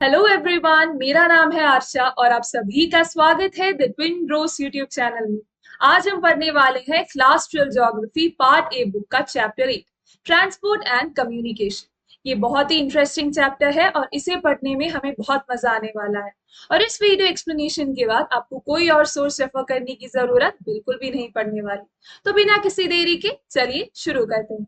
Hello everyone, मेरा नाम है आरशा और आप सभी का स्वागत है the Twin Rose YouTube channel में। आज हम पढ़ने वाले हैं class 12 geography part A book का चैप्टर 8 ट्रांसपोर्ट एंड कम्युनिकेशन। ये बहुत ही इंटरेस्टिंग चैप्टर है और इसे पढ़ने में हमें बहुत मजा आने वाला है। और इस वीडियो एक्सप्लेनेशन के बाद आपको कोई और सोर्स रेफर करने की जरूरत बिल्कुल भी नहीं पड़ने वाली। तो बिना किसी देरी के चलिए शुरू करते हैं।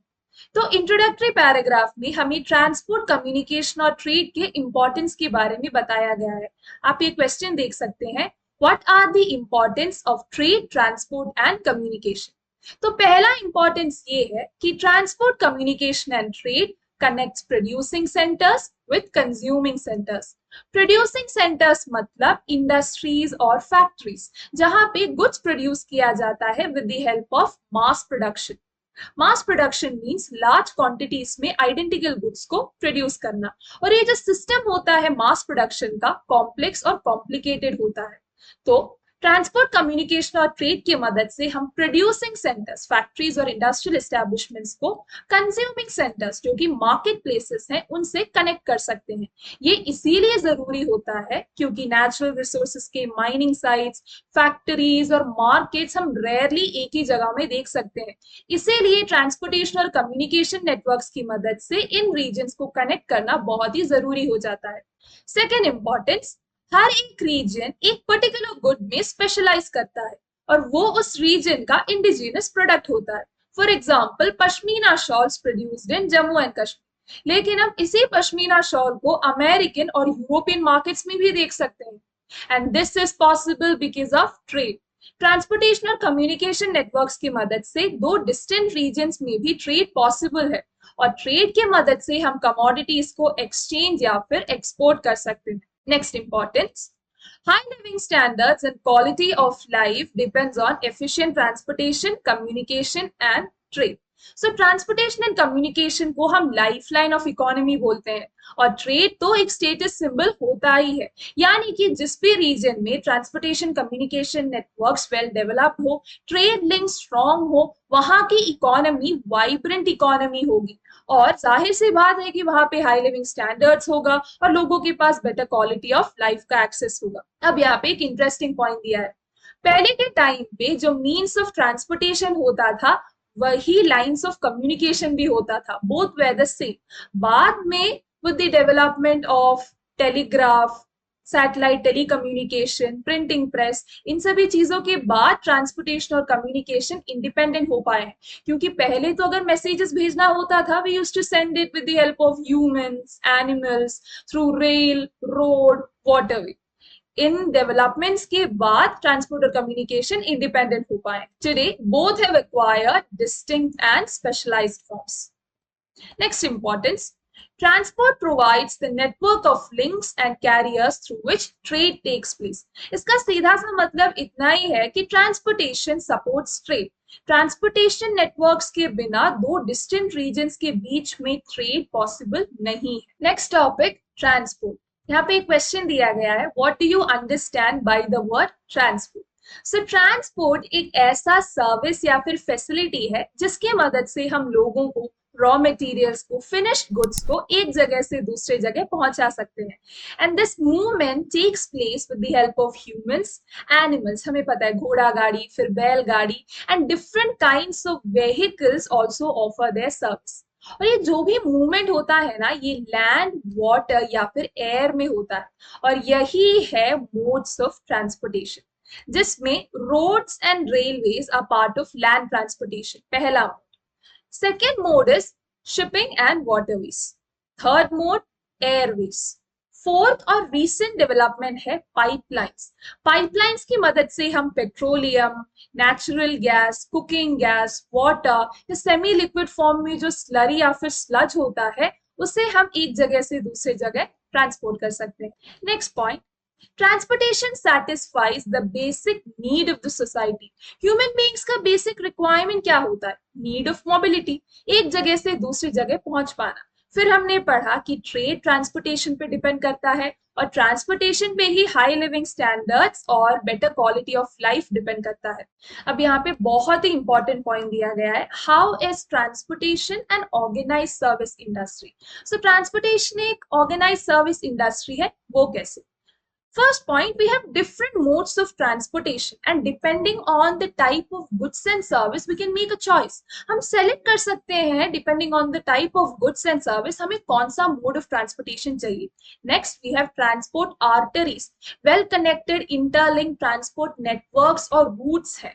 तो इंट्रोडक्टरी पैराग्राफ में हमें ट्रांसपोर्ट, कम्युनिकेशन और ट्रेड के इंपॉर्टेंस के बारे में बताया गया है। आप ये क्वेश्चन देख सकते हैं, what are the importance of trade, transport and communication. तो पहला इंपॉर्टेंस ये है कि transport, communication and trade connects producing centres with consuming centres. Producing centres मतलब इंडस्ट्रीज और फैक्ट्रीज जहां पे गुड्स प्रोड्यूस किया जाता है with the help of mass production. Mass production means large quantities में आइडेंटिकल गुड्स को प्रोड्यूस करना। और ये जो सिस्टम होता है मास प्रोडक्शन का, कॉम्प्लेक्स और कॉम्प्लिकेटेड होता है। तो ट्रांसपोर्ट, कम्युनिकेशन और ट्रेड की मदद से हम प्रोड्यूसिंग सेंटर्स, फैक्ट्रीज और इंडस्ट्रियल एस्टेब्लिशमेंट्स को कंज्यूमिंग सेंटर्स जो कि मार्केट प्लेसेस हैं उनसे कनेक्ट कर सकते हैं। ये इसीलिए जरूरी होता है क्योंकि नेचुरल रिसोर्सेज के माइनिंग साइट्स, फैक्ट्रीज और मार्केट्स हम रेयरली एक ही जगह में देख सकते हैं। इसीलिए ट्रांसपोर्टेशन और कम्युनिकेशन नेटवर्क्स की मदद से इन रीजन्स को कनेक्ट करना बहुत ही जरूरी हो जाता है। सेकेंड इंपॉर्टेंस, हर एक रीजन एक पर्टिकुलर गुड में स्पेशलाइज करता है और वो उस रीजन का इंडिजिनस प्रोडक्ट होता है। For example, pashmina shawls produced in Jammu and Kashmir, लेकिन हम इसी पश्मीना शॉल को अमेरिकन और यूरोपियन मार्केट्स में भी देख सकते हैं। And this is possible because of trade. Transportation और कम्युनिकेशन नेटवर्क्स की मदद से दो डिस्टेंट रीजन्स में भी ट्रेड पॉसिबल है और ट्रेड की मदद से हम कमोडिटीज को एक्सचेंज या फिर एक्सपोर्ट कर सकते हैं। Next importance, high living standards and quality of life depends on efficient transportation, communication and trade. So transportation and communication को हम लाइफलाइन ऑफ इकोनॉमी बोलते हैं और ट्रेड तो एक स्टेटस सिंबल होता ही है। यानी कि जिस भी रीजन में transportation, communication networks well developed हो, ट्रेड लिंक स्ट्रॉन्ग हो, वहां की इकोनॉमी वाइब्रेंट इकोनॉमी होगी और जाहिर सी बात है कि वहां पे हाई लिविंग स्टैंडर्ड्स होगा और लोगों के पास बेटर क्वालिटी ऑफ लाइफ का एक्सेस होगा। अब यहाँ पे एक इंटरेस्टिंग पॉइंट दिया है, पहले के टाइम पे जो मीन्स ऑफ ट्रांसपोर्टेशन होता था वही लाइंस ऑफ कम्युनिकेशन भी होता था, बोथ वे द सेम। बाद में with the development of telegraph, satellite telecommunication, printing press, इन सभी चीजों के बाद ट्रांसपोर्टेशन और कम्युनिकेशन इंडिपेंडेंट हो पाए हैं। क्योंकि पहले तो अगर मैसेजेस भेजना होता था, we used to send it with the help of humans, animals, through rail, road, waterway. इन डेवलपमेंट्स के बाद ट्रांसपोर्ट और कम्युनिकेशन इंडिपेंडेंट हो पाए। Today both have acquired distinct and specialised forms. Next importance, transport provides the network of links and carriers through which trade takes place. इसका सीधा सा मतलब इतना ही है कि transportation supports trade. Transportation networks के बिना दो डिस्टेंट रीजन्स के बीच में ट्रेड पॉसिबल नहीं है। Next topic, transport. यहाँ पे एक क्वेश्चन दिया गया है, what do you understand by the word transport. So transport एक ऐसा सर्विस या फिर फैसिलिटी है जिसकी मदद से हम लोगों को, रॉ मटेरियल्स को, फिनिश्ड गुड्स को एक जगह से दूसरे जगह पहुंचा सकते हैं। And this movement takes place with the help of humans, animals, हमें पता है घोड़ा गाड़ी, फिर बैलगाड़ी, and different kinds of vehicles also offer their service. और ये जो भी मूवमेंट होता है ना, ये लैंड, वाटर या फिर एयर में होता है और यही है मोड्स ऑफ ट्रांसपोर्टेशन, जिसमें roads and railways are part of land transportation, पहला mode. Second mode is shipping and waterways. Third mode airways. Fourth और रीसेंट डेवलपमेंट है पाइपलाइंस। पाइपलाइंस की मदद से हम petroleum, natural gas, cooking gas, water या semi liquid form में जो स्लरी या फिर स्लज होता है उसे हम एक जगह से दूसरे जगह ट्रांसपोर्ट कर सकते हैं। Next point, transportation satisfies the basic need of the society. Human beings का बेसिक रिक्वायरमेंट क्या होता है? नीड ऑफ मोबिलिटी, एक जगह से दूसरी जगह पहुंच पाना। फिर हमने पढ़ा कि ट्रेड ट्रांसपोर्टेशन पे डिपेंड करता है और ट्रांसपोर्टेशन पे ही हाई लिविंग स्टैंडर्ड्स और better quality of life depend करता है। अब यहाँ पे बहुत ही इंपॉर्टेंट पॉइंट दिया गया है, how is transportation and organise service industry. So transportation एक ऑर्गेनाइज सर्विस इंडस्ट्री है, वो कैसे? First point, we have different modes of transportation and depending on the type of goods and service, we can make a choice. हम select कर सकते हैं depending on the type of goods and service हमें कौन सा mode of transportation चाहिए. Next, we have transport arteries, well connected interlinked transport networks और routes है.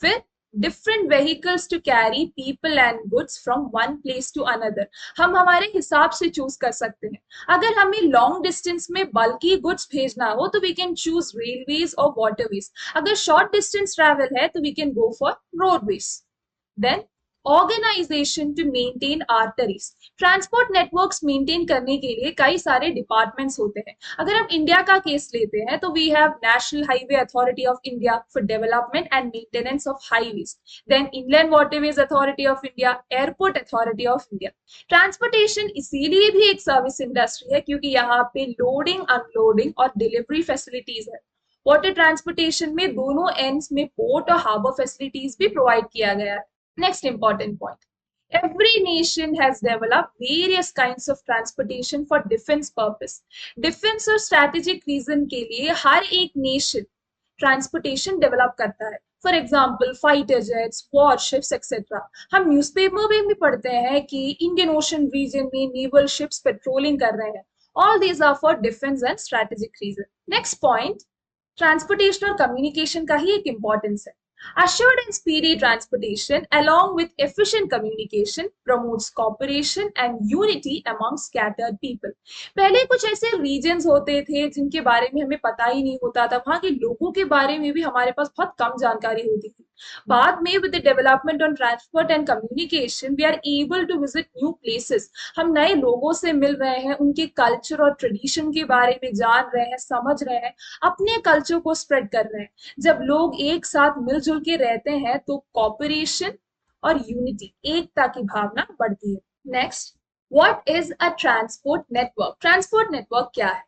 फिर different vehicles to carry people and goods from one place to another. हम हमारे हिसाब से चूज कर सकते हैं. अगर हमें लॉन्ग डिस्टेंस में बल्कि गुड्स भेजना हो तो वी कैन चूज रेलवेज और वाटरवेज. अगर शॉर्ट डिस्टेंस ट्रैवल है तो we can go for roadways. Then organisation to maintain arteries. Transport networks maintain करने के लिए कई सारे डिपार्टमेंट्स होते हैं. अगर हम इंडिया का केस लेते हैं तो we have National Highway Authority of India for development and maintenance of highways, then Inland Waterways Authority of India, Airport Authority of India. Transportation इसीलिए भी एक सर्विस इंडस्ट्री है क्योंकि यहाँ पे लोडिंग, अनलोडिंग और डिलीवरी फैसिलिटीज है. वाटर ट्रांसपोर्टेशन में दोनों एंड्स में पोर्ट और हार्बर फैसिलिटीज भी प्रोवाइड किया गया है. Next important point. Every nation has developed various kinds of transportation for defense purpose. Defense और strategic reason के लिए हर एक nation transportation develop करता है. For example, fighter jets, warships, etc. हम न्यूज़पेपर में भी पढ़ते हैं कि Indian Ocean region में naval ships patrolling कर रहे हैं. All these are for defense and strategic reason. Next point, transportation और communication का ही एक importance है. Assured and speedy transportation along with efficient communication promotes cooperation and unity among scattered people. पहले कुछ ऐसे regions होते थे जिनके बारे में हमें पता ही नहीं होता था, वहां के लोगों के बारे में भी हमारे पास बहुत कम जानकारी होती थी. बाद में with the development on transport and communication we are able to visit new places. हम नए लोगों से मिल रहे हैं, उनके कल्चर और ट्रेडिशन के बारे में जान रहे हैं, समझ रहे हैं, अपने कल्चर को स्प्रेड कर रहे हैं. जब लोग एक साथ मिलजुल के रहते हैं तो कॉपरेशन और यूनिटी, एकता की भावना बढ़ती है. Next, what is a transport network? Transport network क्या है?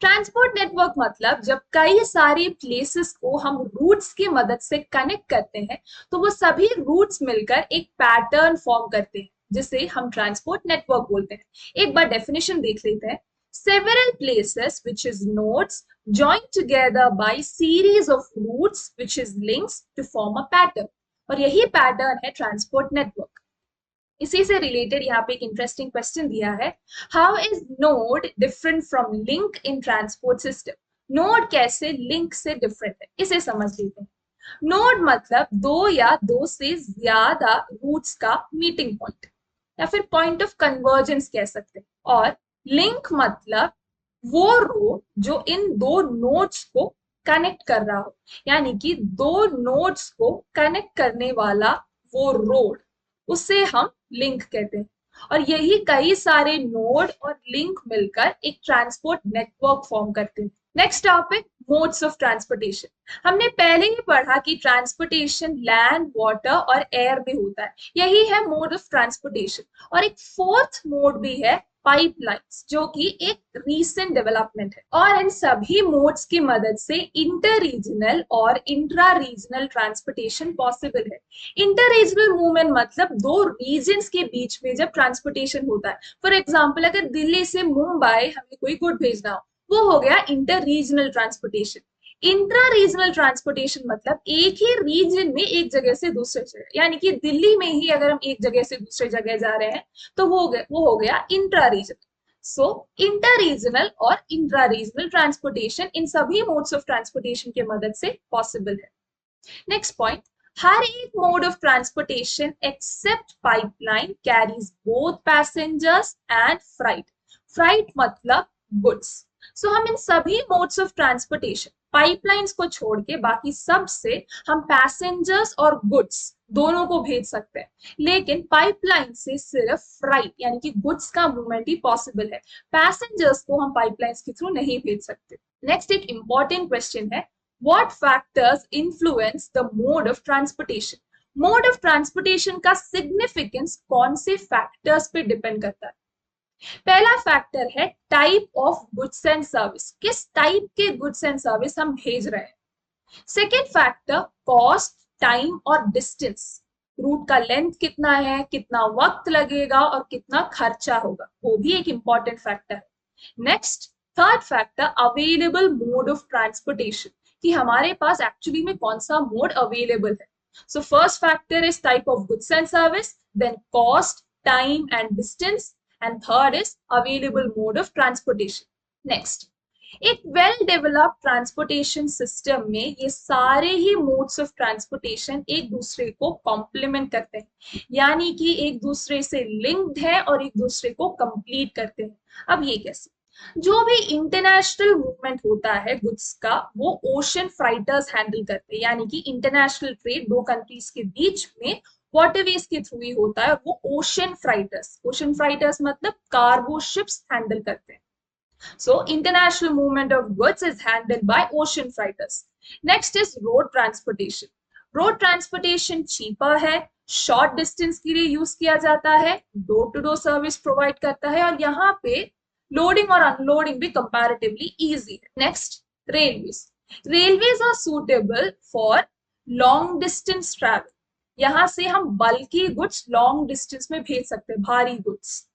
ट्रांसपोर्ट नेटवर्क मतलब जब कई सारे प्लेसेस को हम रूट्स की मदद से कनेक्ट करते हैं तो वो सभी रूट्स मिलकर एक पैटर्न फॉर्म करते हैं जिसे हम ट्रांसपोर्ट नेटवर्क बोलते हैं. एक बार डेफिनेशन देख लेते हैं. Several places which is nodes joined together by series of routes which is links to form a pattern. और यही पैटर्न है ट्रांसपोर्ट नेटवर्क. इसी से रिलेटेड यहाँ पे एक इंटरेस्टिंग क्वेश्चन दिया है, how is node different from link in transport system? Node कैसे लिंक से डिफरेंट है, इसे समझ लेते हैं. नोड मतलब दो या दो से ज्यादा रूट्स का मीटिंग पॉइंट या फिर पॉइंट ऑफ कन्वर्जेंस कह सकते हैं. और लिंक मतलब वो रोड जो इन दो नोड्स को कनेक्ट कर रहा हो, यानी कि दो नोड्स को कनेक्ट करने वाला वो रोड, उसे हम लिंक कहते हैं. और यही कई सारे नोड और लिंक मिलकर एक ट्रांसपोर्ट नेटवर्क फॉर्म करते हैं. Next topic, modes of transportation. हमने पहले ही पढ़ा कि ट्रांसपोर्टेशन लैंड, वाटर और एयर में होता है. यही है मोड ऑफ ट्रांसपोर्टेशन. और एक फोर्थ मोड भी है, पाइपलाइंस, जो कि एक रीसेंट डेवलपमेंट है. और इन सभी मोड्स की मदद से इंटर रीजनल और इंट्रा रीजनल ट्रांसपोर्टेशन पॉसिबल है. इंटर रीजनल मूवमेंट मतलब दो रीजन्स के बीच में जब ट्रांसपोर्टेशन होता है. फॉर एग्जाम्पल, अगर दिल्ली से मुंबई हमें कोई गुड भेजना हो, वो हो गया inter regional transportation. Intra regional transportation मतलब एक ही रीजन में एक जगह से दूसरे जगह, यानी कि दिल्ली में ही अगर हम एक जगह से दूसरे जगह जा रहे हैं तो वो हो गया इंट्रा रीजनल. सो इंटर रीजनल और इंट्रा रीजनल ट्रांसपोर्टेशन इन सभी मोड्स ऑफ ट्रांसपोर्टेशन की मदद से पॉसिबल है. नेक्स्ट पॉइंट, हर एक mode of transportation except pipeline carries both passengers and freight. Freight मतलब गुड्स. सो हम इन सभी मोड्स ऑफ ट्रांसपोर्टेशन, पाइपलाइंस को छोड़ के बाकी सब से हम पैसेंजर्स और गुड्स दोनों को भेज सकते हैं. लेकिन पाइपलाइन से सिर्फ फ्राइट यानी कि गुड्स का मूवमेंट ही पॉसिबल है. पैसेंजर्स को हम पाइपलाइंस के थ्रू नहीं भेज सकते. नेक्स्ट एक इंपॉर्टेंट क्वेश्चन है, what factors influence the mode of transportation? Mode of transportation का सिग्निफिकेंस कौन से फैक्टर्स पे डिपेंड करता है? पहला फैक्टर है type of goods and service, किस टाइप के गुड्स एंड सर्विस हम भेज रहे हैं। सेकेंड फैक्टर कॉस्ट, टाइम और डिस्टेंस, रूट का लेंथ कितना है, कितना वक्त लगेगा और कितना खर्चा होगा, वो भी एक इंपॉर्टेंट फैक्टर है। Next third factor available mode of transportation, कि हमारे पास एक्चुअली में कौन सा मोड अवेलेबल है। So first factor is type of goods and service, then cost, time and distance, and third is available mode of transportation. Next, एक well developed transportation system में ये सारे ही मोड्स ऑफ ट्रांसपोर्टेशन एक दूसरे को complement करते हैं, यानी कि एक दूसरे से लिंक्ड है और एक दूसरे को कंप्लीट करते हैं। अब ये कैसे, जो भी इंटरनेशनल मूवमेंट होता है गुड्स का, वो ओशन फ्राइटर्स हैंडल करते हैं, यानी कि इंटरनेशनल ट्रेड दो कंट्रीज के बीच में वाटरवेज के थ्रू ही होता है, वो ओशन फ्राइटर्स मतलब कार्गो शिप्स हैंडल करते हैं। So international movement of goods is handled by ocean freighters. Next is road transportation. Road transportation cheaper है, short distance के लिए यूज किया जाता है, door to door service provide करता है और यहाँ पे लोडिंग और अनलोडिंग भी कंपैरेटिवली इजी है। Next railways, railways are suitable for long distance travel, यहाँ से हम बल्कि गुड्स लॉन्ग डिस्टेंस में भेज सकते हैं, भारी गुड्स।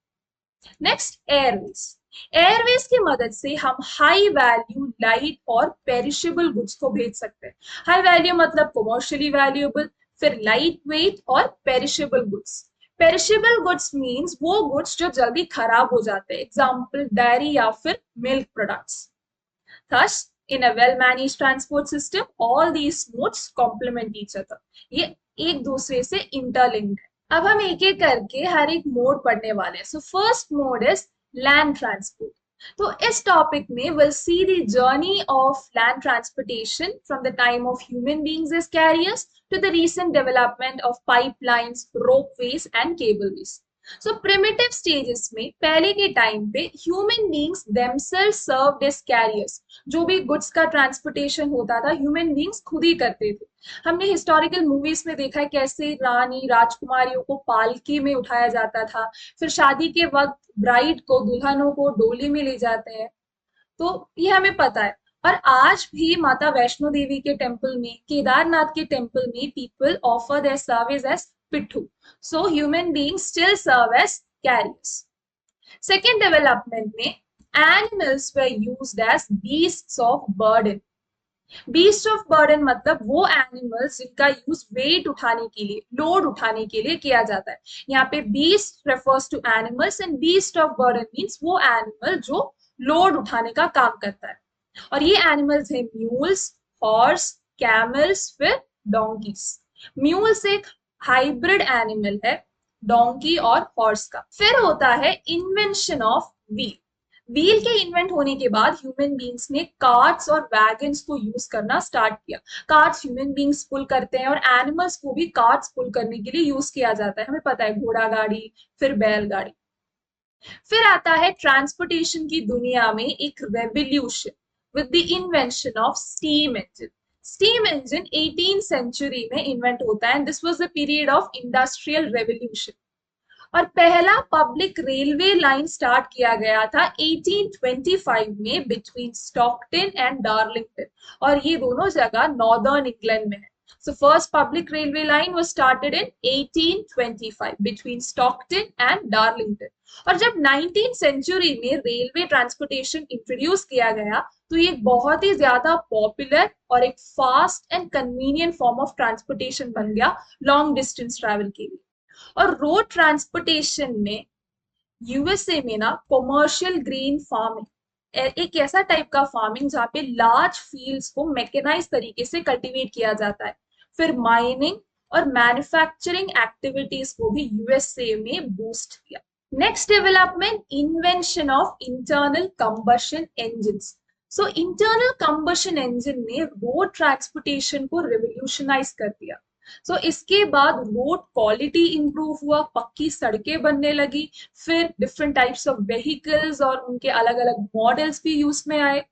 नेक्स्ट एयरवेज, एयरवेज की मदद से हम हाई वैल्यू, लाइट और पेरिशेबल गुड्स को भेज सकते हैं। हाई वैल्यू मतलब कमर्शियली वैल्यूएबल, फिर लाइट वेट और perishable goods. Perishable goods means वो गुड्स जो जल्दी खराब हो जाते हैं, एग्जांपल डायरी या फिर milk products. Thus in a well managed transport system all these modes complement each other, ये एक दूसरे से इंटरलिंक्ड है। अब हम एक एक करके हर एक मोड पढ़ने वाले हैं। So first mode is land transport. तो इस टॉपिक में will see the journey of land transportation from the time of human beings as carriers to the recent development of pipelines, ropeways and cableways. So primitive stages में पहले के time पे human beings themselves served as carriers, जो भी goods का transportation होता था human beings खुद ही करते थे। हमने हिस्टोरिकल मूवीज में देखा है कैसे रानी राजकुमारियों को पालकी में उठाया जाता था, फिर शादी के वक्त ब्राइड को, दुल्हनों को डोली में ले जाते हैं, तो ये हमें पता है। और आज भी माता वैष्णो देवी के टेम्पल में, केदारनाथ के टेम्पल में people offer their service as पिट्ठू, so human beings still serve as carriers. Second development में animals were used as beasts of burden. Beast of burden मतलब वो एनिमल्स जिनका यूज वेट उठाने के लिए, लोड उठाने के लिए किया जाता है। यहाँ पे beast refers to animals and beast of burden means वो एनिमल जो लोड उठाने का काम करता है। और ये एनिमल्स है म्यूल्स, हॉर्स, कैमल्स, फिर डोंकीज। म्यूल्स एक हाइब्रिड एनिमल है डोंकी और हॉर्स का। फिर होता है इन्वेंशन ऑफ व्हील। व्हील के इन्वेंट होने के बाद ह्यूमन बींग्स ने कार्ट्स और वैगन्स को यूज करना स्टार्ट किया। कार्ट्स ह्यूमन बींग्स पुल करते हैं और एनिमल्स को भी कार्ट्स पुल करने के लिए यूज किया जाता है, हमें पता है, घोड़ा गाड़ी, फिर बैलगाड़ी। फिर आता है ट्रांसपोर्टेशन की दुनिया में एक revolution with the invention of steam engine. Steam engine 18th century में इन्वेंट होता है and this was the period of industrial revolution. और पहला पब्लिक रेलवे लाइन स्टार्ट किया गया था 1825 में बिटवीन स्टॉकटन एंड डार्लिंगटन, और ये दोनों जगह नॉर्दर्न इंग्लैंड में है। So first public railway line was started in 1825 between Stockton and Darlington. और जब 19th सेंचुरी में रेलवे ट्रांसपोर्टेशन इंट्रोड्यूस किया गया तो ये बहुत ही ज्यादा पॉपुलर और एक fast and convenient form of transportation बन गया लॉन्ग डिस्टेंस ट्रैवल के लिए। और रोड ट्रांसपोर्टेशन में यूएसए में ना कॉमर्शियल ग्रीन फार्मिंग, एक ऐसा टाइप का फार्मिंग जहाँ पे लार्ज फील्ड्स को मैकेनाइज तरीके से कल्टीवेट किया जाता है। फिर माइनिंग और मैन्युफैक्चरिंग एक्टिविटीज को भी यूएसए में बूस्ट किया। Next development invention of internal combustion engines. So internal combustion engine ने रोड ट्रांसपोर्टेशन को रिवोल्यूशनाइज कर दिया। सो इसके बाद रोड क्वालिटी इंप्रूव हुआ, पक्की सड़कें बनने लगी, फिर डिफरेंट टाइप्स ऑफ व्हीकल्स और उनके अलग अलग मॉडल्स भी यूज में आए।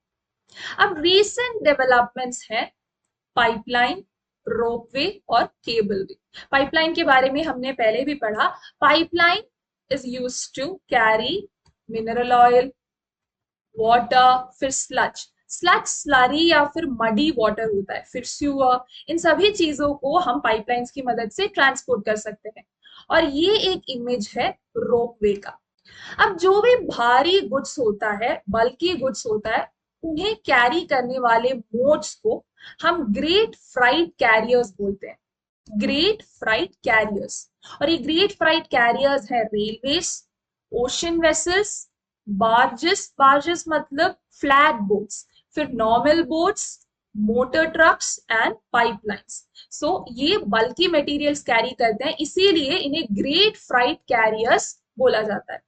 अब रीसेंट डेवलपमेंट्स है पाइपलाइन, रोपवे और केबलवे। पाइपलाइन के बारे में हमने पहले भी पढ़ा। Pipeline is used to carry mineral oil, water, फिर स्लज। स्लज स्लरी या फिर मडी वाटर होता है, फिर स्यूअर। इन सभी चीजों को हम पाइपलाइंस की मदद से ट्रांसपोर्ट कर सकते हैं। और ये एक इमेज है रोपवे का। अब जो भी भारी गुड्स होता है, बल्कि गुड्स होता है, उन्हें कैरी करने वाले मोड्स को हम ग्रेट फ्राइट कैरियर्स बोलते हैं। Great freight carriers. और ये ग्रेट फ्राइट कैरियर्स है railways, ocean vessels, barges, barges मतलब फ्लैट बोट्स, फिर normal boats, motor trucks and pipelines. So ये बल्कि मटेरियल्स कैरी करते हैं, इसीलिए इन्हें ग्रेट फ्राइट कैरियर्स बोला जाता है।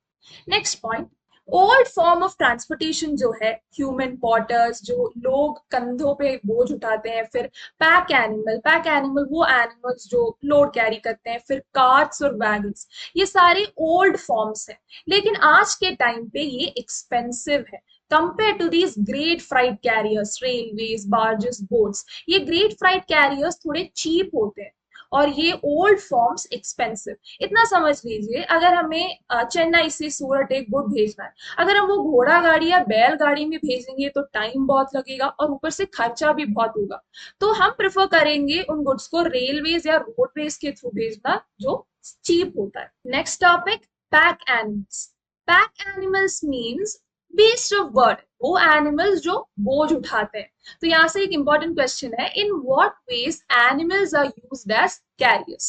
Next point, old form of transportation जो है ह्यूमन पॉटर्स, जो लोग कंधों पे बोझ उठाते हैं, फिर पैक एनिमल वो एनिमल्स जो लोड कैरी करते हैं, फिर कार्ट्स और वैगन्स, ये सारे ओल्ड फॉर्म्स हैं। लेकिन आज के टाइम पे ये एक्सपेंसिव है compare to these great freight carriers, railways, barges, boats. ये ग्रेट फ्राइट कैरियर्स थोड़े चीप होते हैं और ये ओल्ड फॉर्म्स एक्सपेंसिव। इतना समझ लीजिए, अगर हमें चेन्नई से सूरत एक गुड भेजना है, अगर हम वो घोड़ा गाड़ी या बैल गाड़ी में भेजेंगे तो टाइम बहुत लगेगा और ऊपर से खर्चा भी बहुत होगा। तो हम प्रेफर करेंगे उन गुड्स को रेलवेज या रोडवेज के थ्रू भेजना, जो चीप होता है। Next topic, pack animals. Pack animals means beast of burden, वो एनिमल्स जो बोझ उठाते हैं। तो यहाँ से एक इंपॉर्टेंट क्वेश्चन है, in what ways animals are used as carriers.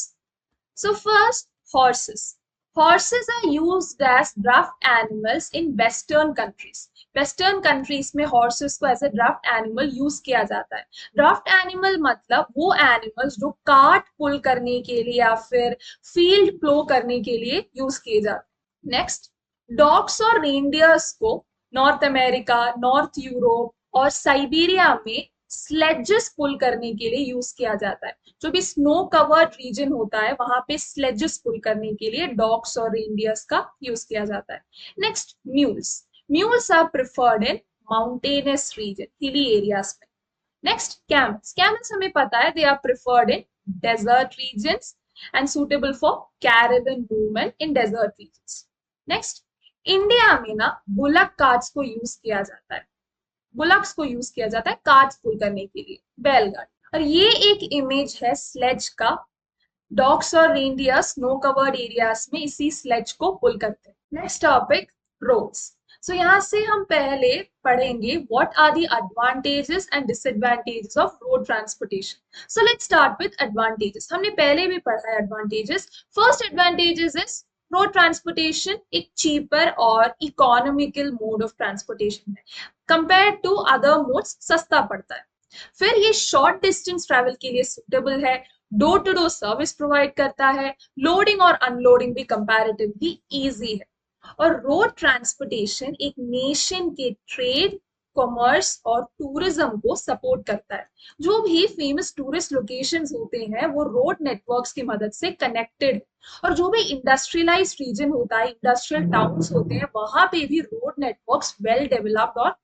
So first, horses. Horses are used as draft animals in western countries. Western countries में हॉर्सेस को as a draft animal use किया जाता है। ड्राफ्ट एनिमल मतलब वो animals जो cart पुल करने के लिए या फिर फील्ड प्लो करने के लिए यूज किए जाते हैं। नेक्स्ट, डॉग्स और रेनडियर्स को नॉर्थ अमेरिका, नॉर्थ यूरोप और साइबेरिया में स्लेजेस पुल करने के लिए यूज किया जाता है। जो भी स्नो कवर्ड रीजन होता है वहां पे स्लेजेस पुल करने के लिए डॉग्स और रेनडियर्स का यूज किया जाता है। Next, mules. Mules are preferred in mountainous region, hilly areas में। Next, camels. कैमल्स हमें पता है they are preferred in desert regions and suitable for caravan movement in desert regions. Next, India में ना बुलक कार्ट्स को use किया जाता है। बुलक्स को यूज किया जाता है कार्ट्स पुल करने के लिए, बैलगाड़ी। और ये एक इमेज है स्लेज का। डॉग्स और रेनडियर स्नो कवर्ड एरियाज में इसी स्लेज को पुल करते हैं। Next topic, roads. सो यहाँ से हम पहले पढ़ेंगे what are the advantages and disadvantages of road transportation. So let's start with advantages. हमने पहले भी पढ़ा है advantages. First advantages is road transportation एक चीपर और इकोनॉमिकल मोड ऑफ ट्रांसपोर्टेशन है, कंपेयर टू अदर मोड्स सस्ता पड़ता है। फिर ये शॉर्ट डिस्टेंस ट्रैवल के लिए सुटेबल है, door to door service provide करता है, लोडिंग और अनलोडिंग भी कंपैरेटिवली इजी है। और रोड ट्रांसपोर्टेशन एक नेशन के ट्रेड, कॉमर्स और टूरिज्म को सपोर्ट करता है। जो भी फेमस टूरिस्ट लोकेशंस होते हैं वो रोड नेटवर्क्स की मदद से कनेक्टेड है। और जो भी इंडस्ट्रियलाइज्ड रीजन होता है, इंडस्ट्रियल टाउन्स होते हैं, वहां पे भी रोड नेटवर्क्स वेल डेवलप्ड और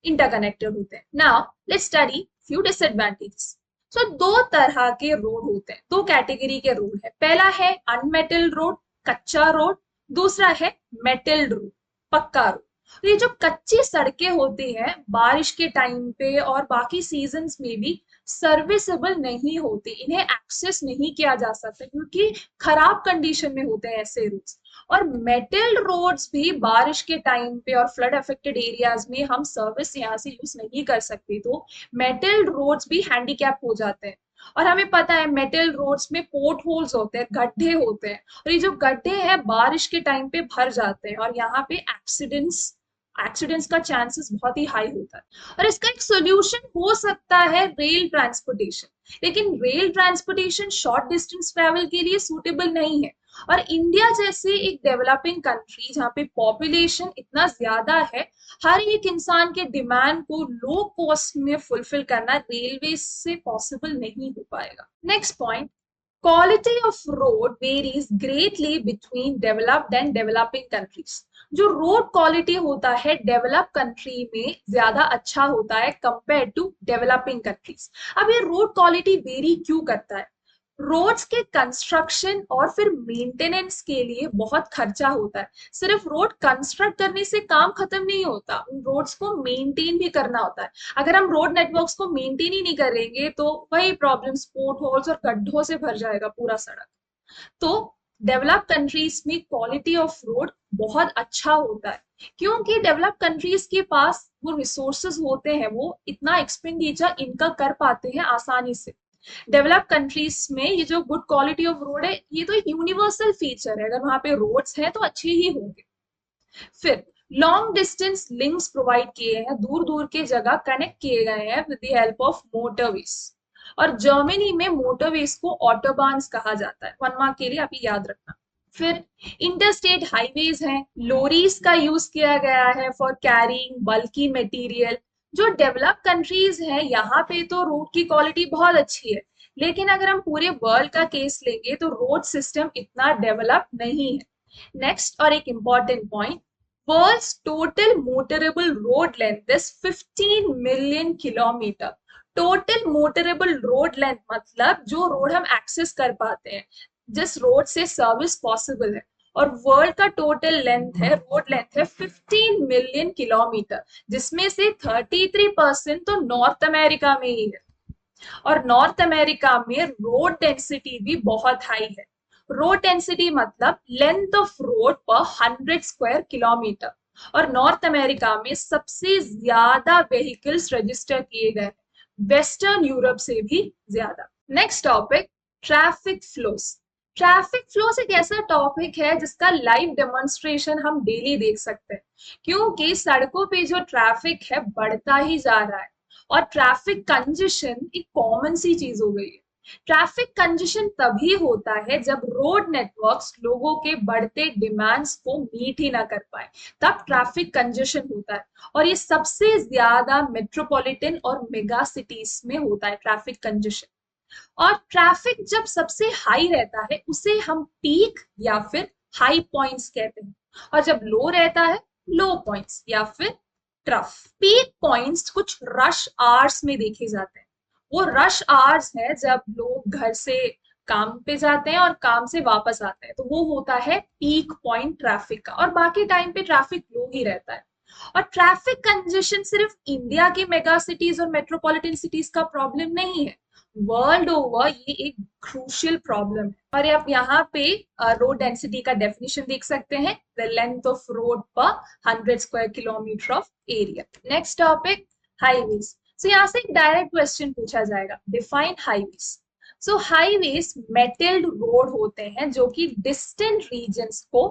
इंटरकनेक्टेड होते हैं। Now let's study few disadvantages. So दो तरह के रोड होते हैं, दो कैटेगरी के रोड है। पहला है अनमेटल्ड रोड, कच्चा रोड। दूसरा है मेटल्ड रोड, पक्का रोड। तो ये जो कच्ची सड़कें होती हैं बारिश के टाइम पे और बाकी सीजन्स में भी सर्विसेबल नहीं होती, इन्हें एक्सेस नहीं किया जा सकता क्योंकि खराब कंडीशन में होते हैं ऐसे रोड्स। और मेटल रोड्स भी बारिश के टाइम पे और फ्लड अफेक्टेड एरियाज में हम सर्विस यहाँ से यूज नहीं कर सकते, तो मेटल रोड्स भी हैंडीकैप हो जाते हैं। और हमें पता है मेटल रोड्स में पोर्ट होल्स होते हैं, गड्ढे होते हैं, और ये जो गड्ढे हैं बारिश के टाइम पे भर जाते हैं और यहाँ पे एक्सीडेंट्स का चांसेस बहुत ही हाई होता है। और इसका एक सोल्यूशन हो सकता है रेल ट्रांसपोर्टेशन, लेकिन rail transportation short distance travel के लिए सूटेबल नहीं है। और इंडिया जैसे एक डेवलपिंग कंट्री जहाँ पे पॉपुलेशन इतना ज्यादा है, हर एक इंसान के डिमांड को लो कॉस्ट में फुलफिल करना रेलवे से पॉसिबल नहीं हो पाएगा। Next point, quality of road varies greatly between developed and developing countries. जो रोड क्वालिटी होता है डेवलप कंट्री में ज्यादा अच्छा होता है कंपेयर टू डेवलपिंग कंट्रीज। अब ये रोड क्वालिटी वेरी क्यों करता है? रोड्स के कंस्ट्रक्शन और फिर मेंटेनेंस के लिए बहुत खर्चा होता है। सिर्फ रोड कंस्ट्रक्ट करने से काम खत्म नहीं होता, उन रोड्स को मेंटेन भी करना होता है। अगर हम रोड नेटवर्क्स को मेंटेन ही नहीं करेंगे तो वही प्रॉब्लम्स, पोर्ट होल्स और गड्ढों से भर जाएगा पूरा सड़क। तो डेवलप कंट्रीज में क्वालिटी ऑफ रोड बहुत अच्छा होता है, क्योंकि डेवलप कंट्रीज के पास वो रिसोर्सेज होते हैं, वो इतना एक्सपेंडिचर इनका कर पाते हैं आसानी से। डेवलप कंट्रीज में ये जो गुड क्वालिटी ऑफ रोड है, ये तो एक यूनिवर्सल फीचर है, अगर वहां पे रोड्स हैं तो अच्छे ही होंगे। फिर लॉन्ग डिस्टेंस लिंक्स प्रोवाइड किए हैं, दूर दूर के जगह कनेक्ट किए गए हैं with the help of motorways. और जर्मनी में मोटरवेज को ऑटोबान्स कहा जाता है, 1 मार्क के लिए आप ये याद रखना। फिर इंटरस्टेट हाईवेज हैं, लोरीज का यूज किया गया है फॉर कैरिंग बल्की मटेरियल। जो डेवलप कंट्रीज हैं यहाँ पे तो रोड की क्वालिटी बहुत अच्छी है, लेकिन अगर हम पूरे वर्ल्ड का केस लेंगे तो रोड सिस्टम इतना डेवलप नहीं है। नेक्स्ट और एक important point, world's total motorable road length is 15 million kilometre. Total motorable road length मतलब जो रोड हम एक्सेस कर पाते हैं, जिस रोड से सर्विस पॉसिबल है। और वर्ल्ड का टोटल लेंथ है, रोड लेंथ है 15 मिलियन किलोमीटर, जिसमें से 33% तो नॉर्थ अमेरिका में ही है। और नॉर्थ अमेरिका में रोड डेंसिटी भी बहुत हाई है। रोड डेंसिटी मतलब लेंथ ऑफ रोड पर 100 स्क्वायर किलोमीटर। और नॉर्थ अमेरिका में सबसे ज्यादा व्हीकल्स रजिस्टर किए गए हैं, वेस्टर्न यूरोप से भी ज्यादा। Next topic, traffic flows. Traffic flows एक ऐसा टॉपिक है जिसका लाइव डेमोन्स्ट्रेशन हम डेली देख सकते हैं, क्योंकि सड़कों पे जो ट्रैफिक है बढ़ता ही जा रहा है। और ट्रैफिक कंजेशन एक कॉमन सी चीज हो गई है। ट्रैफिक कंजेशन तभी होता है जब रोड नेटवर्क्स लोगों के बढ़ते डिमांड्स को मीट ही ना कर पाए, तब ट्रैफिक कंजेशन होता है। और ये सबसे ज्यादा मेट्रोपॉलिटन और मेगा सिटीज में होता है ट्रैफिक कंजेशन। और ट्रैफिक जब सबसे हाई रहता है उसे हम पीक या फिर हाई पॉइंट्स कहते हैं, और जब लो रहता है लो पॉइंट्स या फिर ट्रफ। पीक पॉइंट्स कुछ रश आवर्स में देखे जाते हैं। वो रश आवर्स है जब लोग घर से काम पे जाते हैं और काम से वापस आते हैं, तो वो होता है पीक पॉइंट ट्रैफिक का। और बाकी टाइम पे ट्रैफिक लो ही रहता है। और ट्रैफिक कंजेशन सिर्फ इंडिया के मेगा सिटीज और मेट्रोपॉलिटन सिटीज का प्रॉब्लम नहीं है, वर्ल्ड ओवर ये एक क्रूशियल प्रॉब्लम है। और आप यहाँ पे रोड डेंसिटी का डेफिनेशन देख सकते हैं, द लेंथ ऑफ रोड पर 100 square kilometre of area. Next topic, highways. So यहाँ से एक डायरेक्ट क्वेश्चन पूछा जाएगा, define highways. So highways metalled road होते हैं जो कि डिस्टेंट रीजन्स को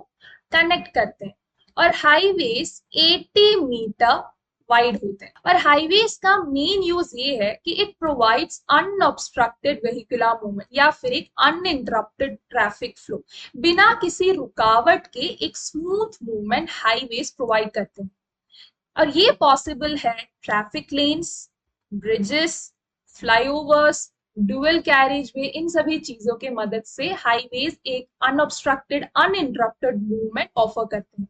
कनेक्ट करते हैं। और हाईवेज 80 मीटर वाइड होते हैं। और हाईवेज का मेन यूज ये है कि it provides unobstructed vehicular movement या फिर एक अनइंटरप्टेड ट्रैफिक फ्लो। बिना किसी रुकावट के एक स्मूथ मूवमेंट हाईवेज प्रोवाइड करते हैं। और ये पॉसिबल है traffic lanes, bridges, flyovers, dual carriageway, इन सभी चीजों के मदद से हाईवेज एक अनऑब्स्ट्रक्टेड अनइंटरप्टेड मूवमेंट ऑफर करते हैं।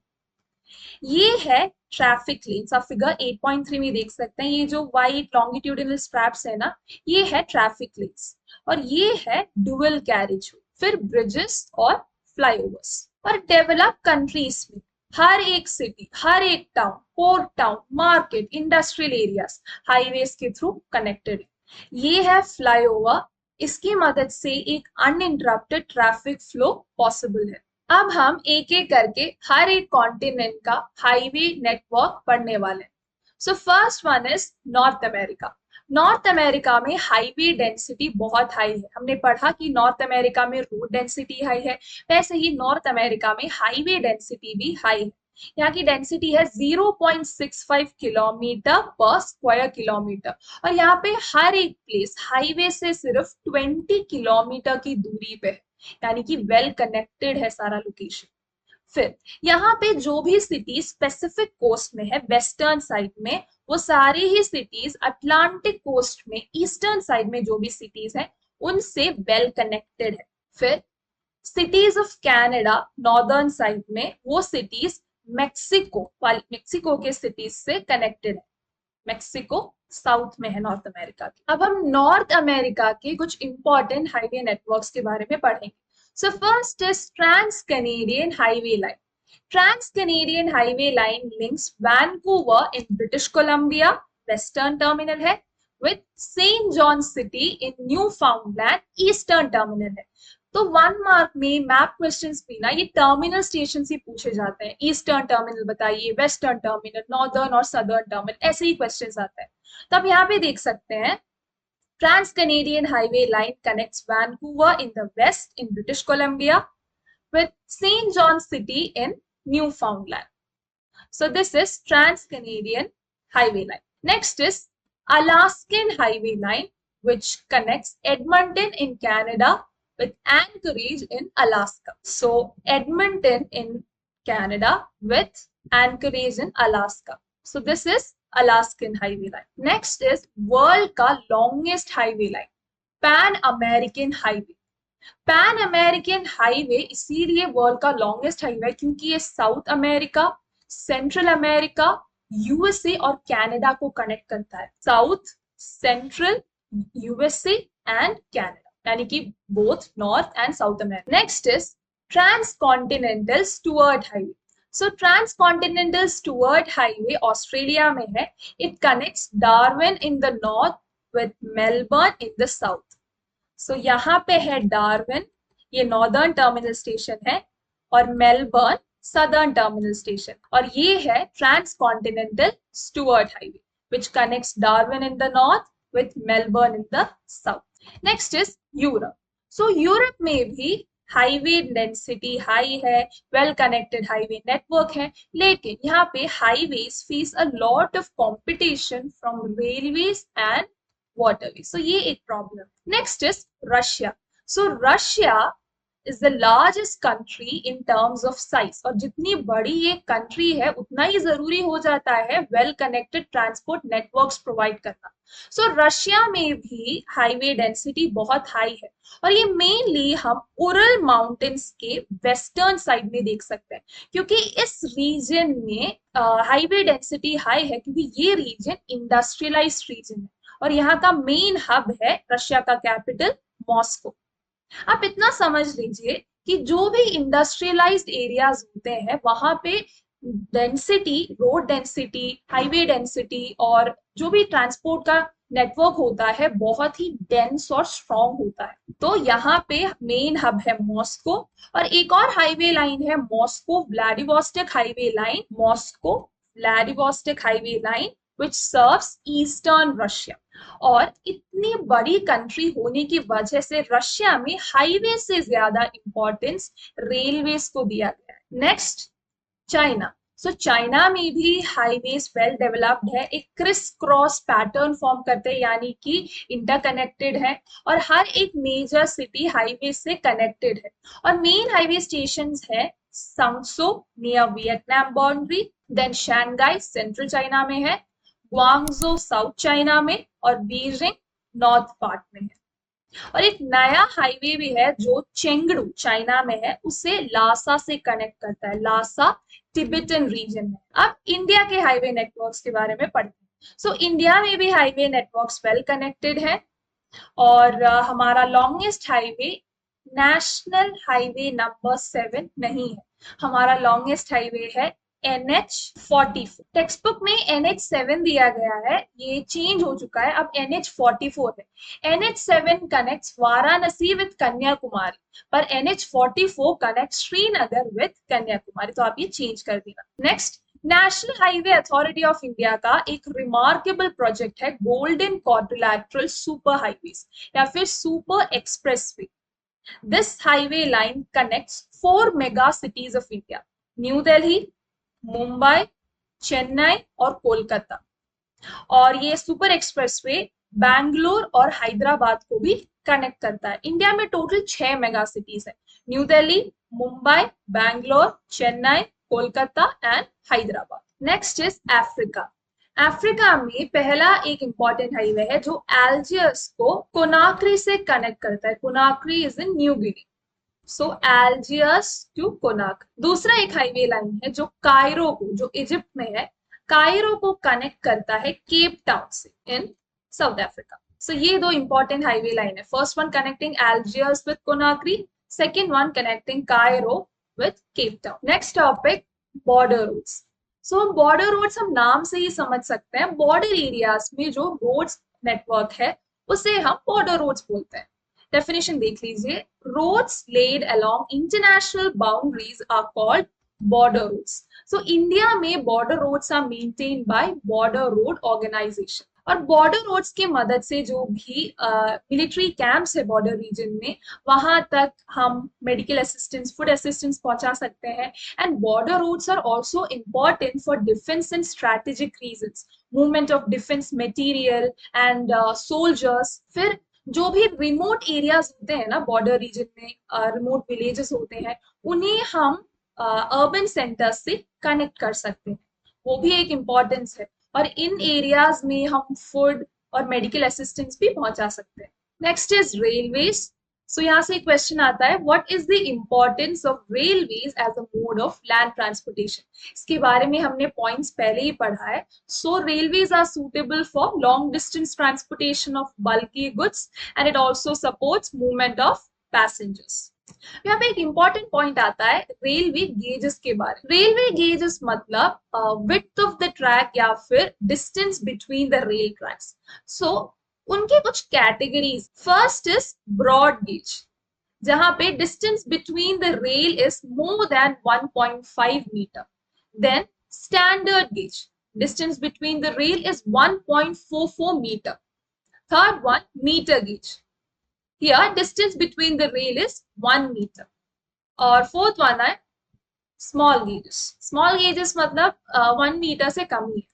ये है ट्रैफिक लेन्स, आप फिगर 8.3 में देख सकते हैं, ये जो वाइट लॉन्गिट्यूडिनल स्ट्रैप्स है ना, ये है ट्रैफिक लेन्स। और ये है डुअल कैरेज, फिर ब्रिजेस और फ्लाईओवर्स। और डेवलप कंट्रीज में हर एक सिटी, हर एक town, port town, market, industrial areas highways के थ्रू कनेक्टेड है। ये है फ्लाईओवर, इसकी मदद से एक अनइंटरप्टेड ट्रैफिक फ्लो पॉसिबल है। अब हम एक एक करके हर एक कॉन्टिनेंट का हाईवे नेटवर्क पढ़ने वाले हैं। So first one is North America. North America में हाईवे डेंसिटी बहुत हाई है। हमने पढ़ा कि नॉर्थ अमेरिका में रोड डेंसिटी हाई है, वैसे ही नॉर्थ अमेरिका में हाईवे डेंसिटी भी हाई है। यहाँ की डेंसिटी है 0.65 किलोमीटर पर स्क्वायर किलोमीटर। और यहाँ पे हर एक प्लेस हाईवे से सिर्फ 20 किलोमीटर की दूरी पे है, यानी कि वेल कनेक्टेड है सारा लोकेशन। फिर यहाँ पे जो भी सिटीज पैसिफिक कोस्ट में है वेस्टर्न साइड में, वो सारी ही सिटीज अटलांटिक कोस्ट में ईस्टर्न साइड में जो भी सिटीज है उनसे वेल कनेक्टेड है। फिर cities of Canada northern side में, वो सिटीज मेक्सिको के सिटीज से कनेक्टेड है। मेक्सिको साउथ में है नॉर्थ अमेरिका के। अब हम नॉर्थ अमेरिका के कुछ इंपॉर्टेंट हाईवे नेटवर्क्स के बारे में पढ़ेंगे। So first is trans Canadian highway line. Trans Canadian highway line links Vancouver in British Columbia, western terminal है, with Saint John city in Newfoundland, eastern terminal है। तो 1 mark में map questions भी ना ये टर्मिनल स्टेशन से पूछे जाते हैं। ईस्टर्न टर्मिनल बताइए, वेस्टर्न टर्मिनल, नॉर्दर्न और सदर्न टर्मिनल, ऐसे ही क्वेश्चंस आते हैं। तो आप यहाँ पे देख सकते हैं Trans Canadian highway line connects Vancouver in the west in British Columbia with St. John City in Newfoundland. So this is Trans-Canadian Highway Line. Next is Alaskan Highway Line, which connects Edmonton in Canada with Anchorage in Alaska. So Edmonton in Canada with Anchorage in Alaska. So this is Alaskan Highway Line. Next is world का longest highway line, Pan American Highway. Pan American highway इसीलिए world का longest highway है क्योंकि ये South America, Central America, USA और Canada को connect करता है। South, Central, USA and Canada, यानी कि both North and South America. Next is trans continental Stuart highway. So trans continental Stuart highway Australia में है। It connects Darwin in the north with Melbourne in the south. So यहाँ पे है Darwin, ये northern terminal station है, और Melbourne southern terminal station, और ये है Trans continental Stuart Highway which connects Darwin in the north with Melbourne in the south. Next is Europe. So Europe में भी हाईवे डेंसिटी हाई है, well connected highway network है, लेकिन यहाँ पे highways face a lot of competition from railways and waterways. So ये एक problem. Next is Russia. So Russia is the largest country in terms of size. और जितनी बड़ी ये country है उतना ही जरूरी हो जाता है well connected transport networks provide करना। So Russia में भी highway density बहुत high है, और ये mainly हम Ural Mountains के western side में देख सकते हैं, क्योंकि इस region में highway density high है क्योंकि ये region industrialized region है, और यहाँ का मेन हब है रशिया का कैपिटल मॉस्को। आप इतना समझ लीजिए कि जो भी इंडस्ट्रियलाइज्ड एरियाज होते हैं वहां पे density, road density, highway density और जो भी ट्रांसपोर्ट का नेटवर्क होता है बहुत ही डेंस और स्ट्रॉन्ग होता है। तो यहाँ पे मेन हब है मॉस्को, और एक और हाईवे लाइन है Moscow Vladivostok highway line, Moscow Vladivostok highway line which serves eastern Russia। और इतनी बड़ी कंट्री होने की वजह से रशिया में हाईवे से ज्यादा इंपॉर्टेंस रेलवेज को दिया गया है। Next China. सो चाइना में भी हाईवेज वेल डेवलप्ड है, एक क्रिस क्रॉस पैटर्न फॉर्म करते हैं, यानी कि इंटरकनेक्टेड है, और हर एक मेजर सिटी हाईवे से कनेक्टेड है, और मेन हाईवे स्टेशंस है संगसो near Vietnam boundary, then Shanghai central China में है, ग्वांगझो साउथ चाइना में, और बीजिंग नॉर्थ पार्ट में है। और एक नया हाईवे भी है जो चेंगडू चाइना में है, उसे लासा से कनेक्ट करता है, लासा तिब्बतन रीजन में। अब इंडिया के हाईवे नेटवर्क्स के बारे में पढ़ते हैं। सो इंडिया में भी हाईवे नेटवर्क्स वेल कनेक्टेड है, और हमारा longest highway national highway number 7 नहीं है, हमारा लॉन्गेस्ट हाईवे है NH44। टेक्स्ट बुक में NH7 दिया गया है, ये चेंज हो चुका है, अब NH44 है। NH7 connects Varanasi with Kanyakumari, पर NH44 connect Srinagar with Kanyakumari, तो आप ये चेंज कर देना। Next, national Highway Authority of India का एक रिमार्केबल प्रोजेक्ट है गोल्डन क्वाड्रिलैटरल सुपर हाईवेज या फिर super expressway. This highway line connects 4 mega cities of India, new Delhi, Mumbai, Chennai और कोलकाता, और ये सुपर एक्सप्रेसवे बैंगलोर और हैदराबाद को भी कनेक्ट करता है। इंडिया में टोटल 6 मेगा सिटीज है, new Delhi, Mumbai, Bangalore, Chennai, Kolkata and Hyderabad. Next is Africa. Africa में पहला एक इंपॉर्टेंट हाईवे है जो अल्जियर्स को कोनाक्री से कनेक्ट करता है। Conakry is in New Guinea, so Algiers to Conakry. दूसरा एक हाईवे लाइन है जो कायरो को, जो इजिप्ट में है, कायरो को कनेक्ट करता है केप टाउन से इन साउथ अफ्रीका। सो ये दो इंपॉर्टेंट हाईवे लाइन है, first one connecting Algiers with Conakry, second one connecting Cairo with Cape Town. Next topic, border routes. So border roads हम नाम से ही समझ सकते हैं, बॉर्डर एरियाज में जो रोड्स नेटवर्क है उसे हम बॉर्डर रोड्स बोलते हैं। डेफिनेशन देख लीजिए, roads laid along international boundaries are called border roads. So India में border roads are maintained by border road organization. और बॉर्डर रोड्स की मदद से जो भी मिलिट्री कैंप्स है बॉर्डर रीजन में, वहां तक हम मेडिकल असिस्टेंस, फूड असिस्टेंस पहुंचा सकते हैं। And border roads are also important for defence and strategic reasons, movement of defence material and soldiers. फिर जो भी रिमोट एरियाज होते हैं ना बॉर्डर रीजन में, रिमोट विलेजेस होते हैं, उन्हें हम अर्बन सेंटर्स से कनेक्ट कर सकते हैं, वो भी एक इम्पोर्टेंस है। और इन एरियाज में हम फूड और मेडिकल असिस्टेंस भी पहुंचा सकते हैं। Next is railways. सो यहाँ से क्वेश्चन आता है, what is the importance of railways as a mode of land transportation. इसके बारे में हमने पॉइंट्स पहले ही पढ़ा है। So railways are suitable for long distance transportation of bulky goods and it also supports movement of passengers. यहाँ पे एक इंपॉर्टेंट पॉइंट आता है रेलवे गेजेस के बारे में। रेलवे गेजेस मतलब विड्थ ऑफ द ट्रैक या फिर distance between the rail tracks. So उनके कुछ categories, first is broad gauge, जहां पे distance between the rail is more than 1.5 metre. Then standard gauge, distance between the rail is 1.44 metre. Third one, metre gauge, here distance between the rail is 1 meter. और fourth one है small gauges. Small gauges मतलब 1 metre से कम ही है।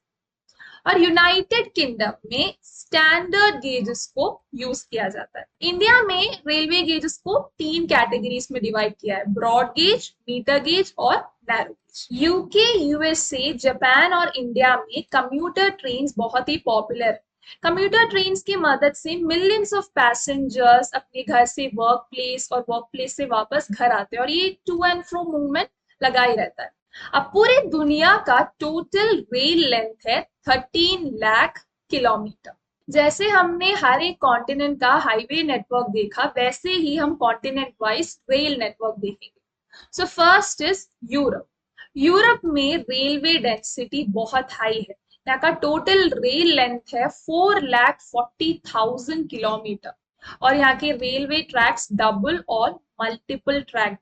और United kingdom में standard gauges को use किया जाता है। इंडिया में रेलवे गेजेस को 3 कैटेगरीज में डिवाइड किया है, ब्रॉड गेज, मीटर गेज और narrow gauge. UK, USA, Japan और इंडिया में कम्यूटर ट्रेन्स बहुत ही पॉपुलर है। कम्यूटर ट्रेन्स की मदद से मिलियंस ऑफ पैसेंजर्स अपने घर से वर्क प्लेस और वर्क प्लेस से वापस घर आते हैं, और ये टू एंड फ्रो मूवमेंट लगा ही रहता है। अब पूरी दुनिया का टोटल रेल लेंथ है 13 लाख किलोमीटर। जैसे हमने हर एक कॉन्टिनेंट का हाईवे नेटवर्क देखा, वैसे ही हम कॉन्टिनेंट वाइज रेल नेटवर्क देखेंगे। सो फर्स्ट इज यूरोप। यूरोप में रेलवे डेंसिटी बहुत हाई है। यहाँ का टोटल रेल लेंथ है 4,40,000 किलोमीटर, और यहाँ के रेलवे ट्रैक्स डबल और मल्टीपल ट्रैक है।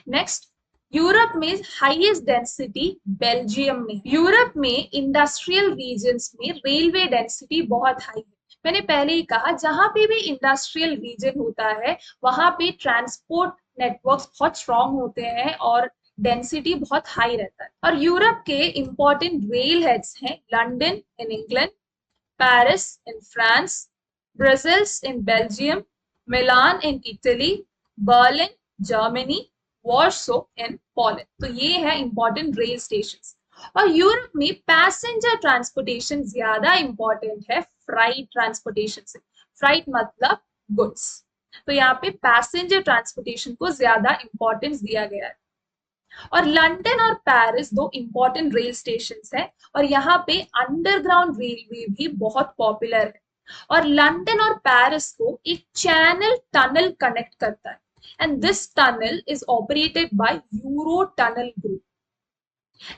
नेक्स्ट, यूरोप में हाईएस्ट डेंसिटी बेल्जियम में। यूरोप में इंडस्ट्रियल रीजन्स में रेलवे डेंसिटी बहुत हाई है। मैंने पहले ही कहा, जहां पे भी इंडस्ट्रियल रीजन होता है वहां पे ट्रांसपोर्ट नेटवर्क्स बहुत स्ट्रांग होते हैं और डेंसिटी बहुत हाई रहता है। और यूरोप के इंपॉर्टेंट रेल हेड्स हैं London in England, Paris in France, Brussels in Belgium, Milan in Italy, Berlin Germany, Warsaw in Poland. तो ये है इंपॉर्टेंट रेल स्टेशंस। और यूरोप में पैसेंजर ट्रांसपोर्टेशन ज्यादा इंपॉर्टेंट है फ्राइट ट्रांसपोर्टेशन से। फ्राइट मतलब गुड्स, तो यहाँ पे पैसेंजर ट्रांसपोर्टेशन को ज्यादा इंपॉर्टेंस दिया गया है। और लंदन और पेरिस दो इंपॉर्टेंट रेल स्टेशंस हैं, और यहाँ पे अंडरग्राउंड रेलवे भी बहुत पॉपुलर है। और लंदन और पेरिस को एक चैनल टनल कनेक्ट करता है, and this tunnel is operated by Eurotunnel Group,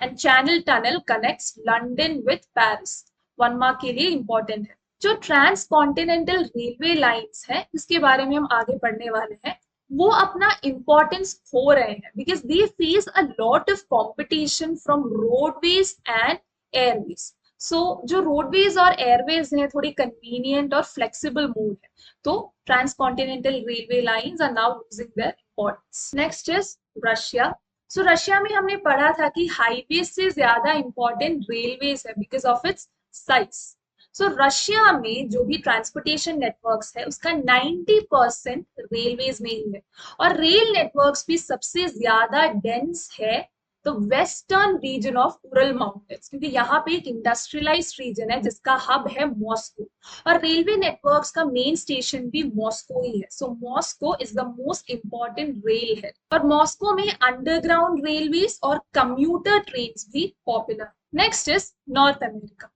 and Channel Tunnel connects London with Paris। 1 mark के लिए इंपॉर्टेंट है। जो ट्रांस कॉन्टिनेंटल रेलवे लाइंस है, इसके बारे में हम आगे पढ़ने वाले हैं, वो अपना इंपॉर्टेंस खो रहे हैं because they face a lot of competition from roadways and airways. So जो रोडवेज और एयरवेज हैं थोड़ी कन्वीनियंट और फ्लेक्सिबल मोड है, तो transcontinental railway lines are now losing their importance. Next is Russia. So Russia में हमने पढ़ा था कि हाईवे से ज्यादा इंपॉर्टेंट रेलवेज है because of its size. So Russia में जो भी ट्रांसपोर्टेशन नेटवर्क्स है उसका 90% रेलवेज में ही है, और रेल नेटवर्क्स भी सबसे ज्यादा डेंस है तो western region of Ural mountains, क्योंकि यहाँ पे एक इंडस्ट्रियलाइज्ड रीजन है जिसका हब है मॉस्को, और रेलवे नेटवर्क्स का मेन स्टेशन भी मॉस्को ही है। So Moscow is the most important rail है, और मॉस्को में अंडरग्राउंड रेलवेज और कम्यूटर ट्रेन्स भी popular. Next is North America.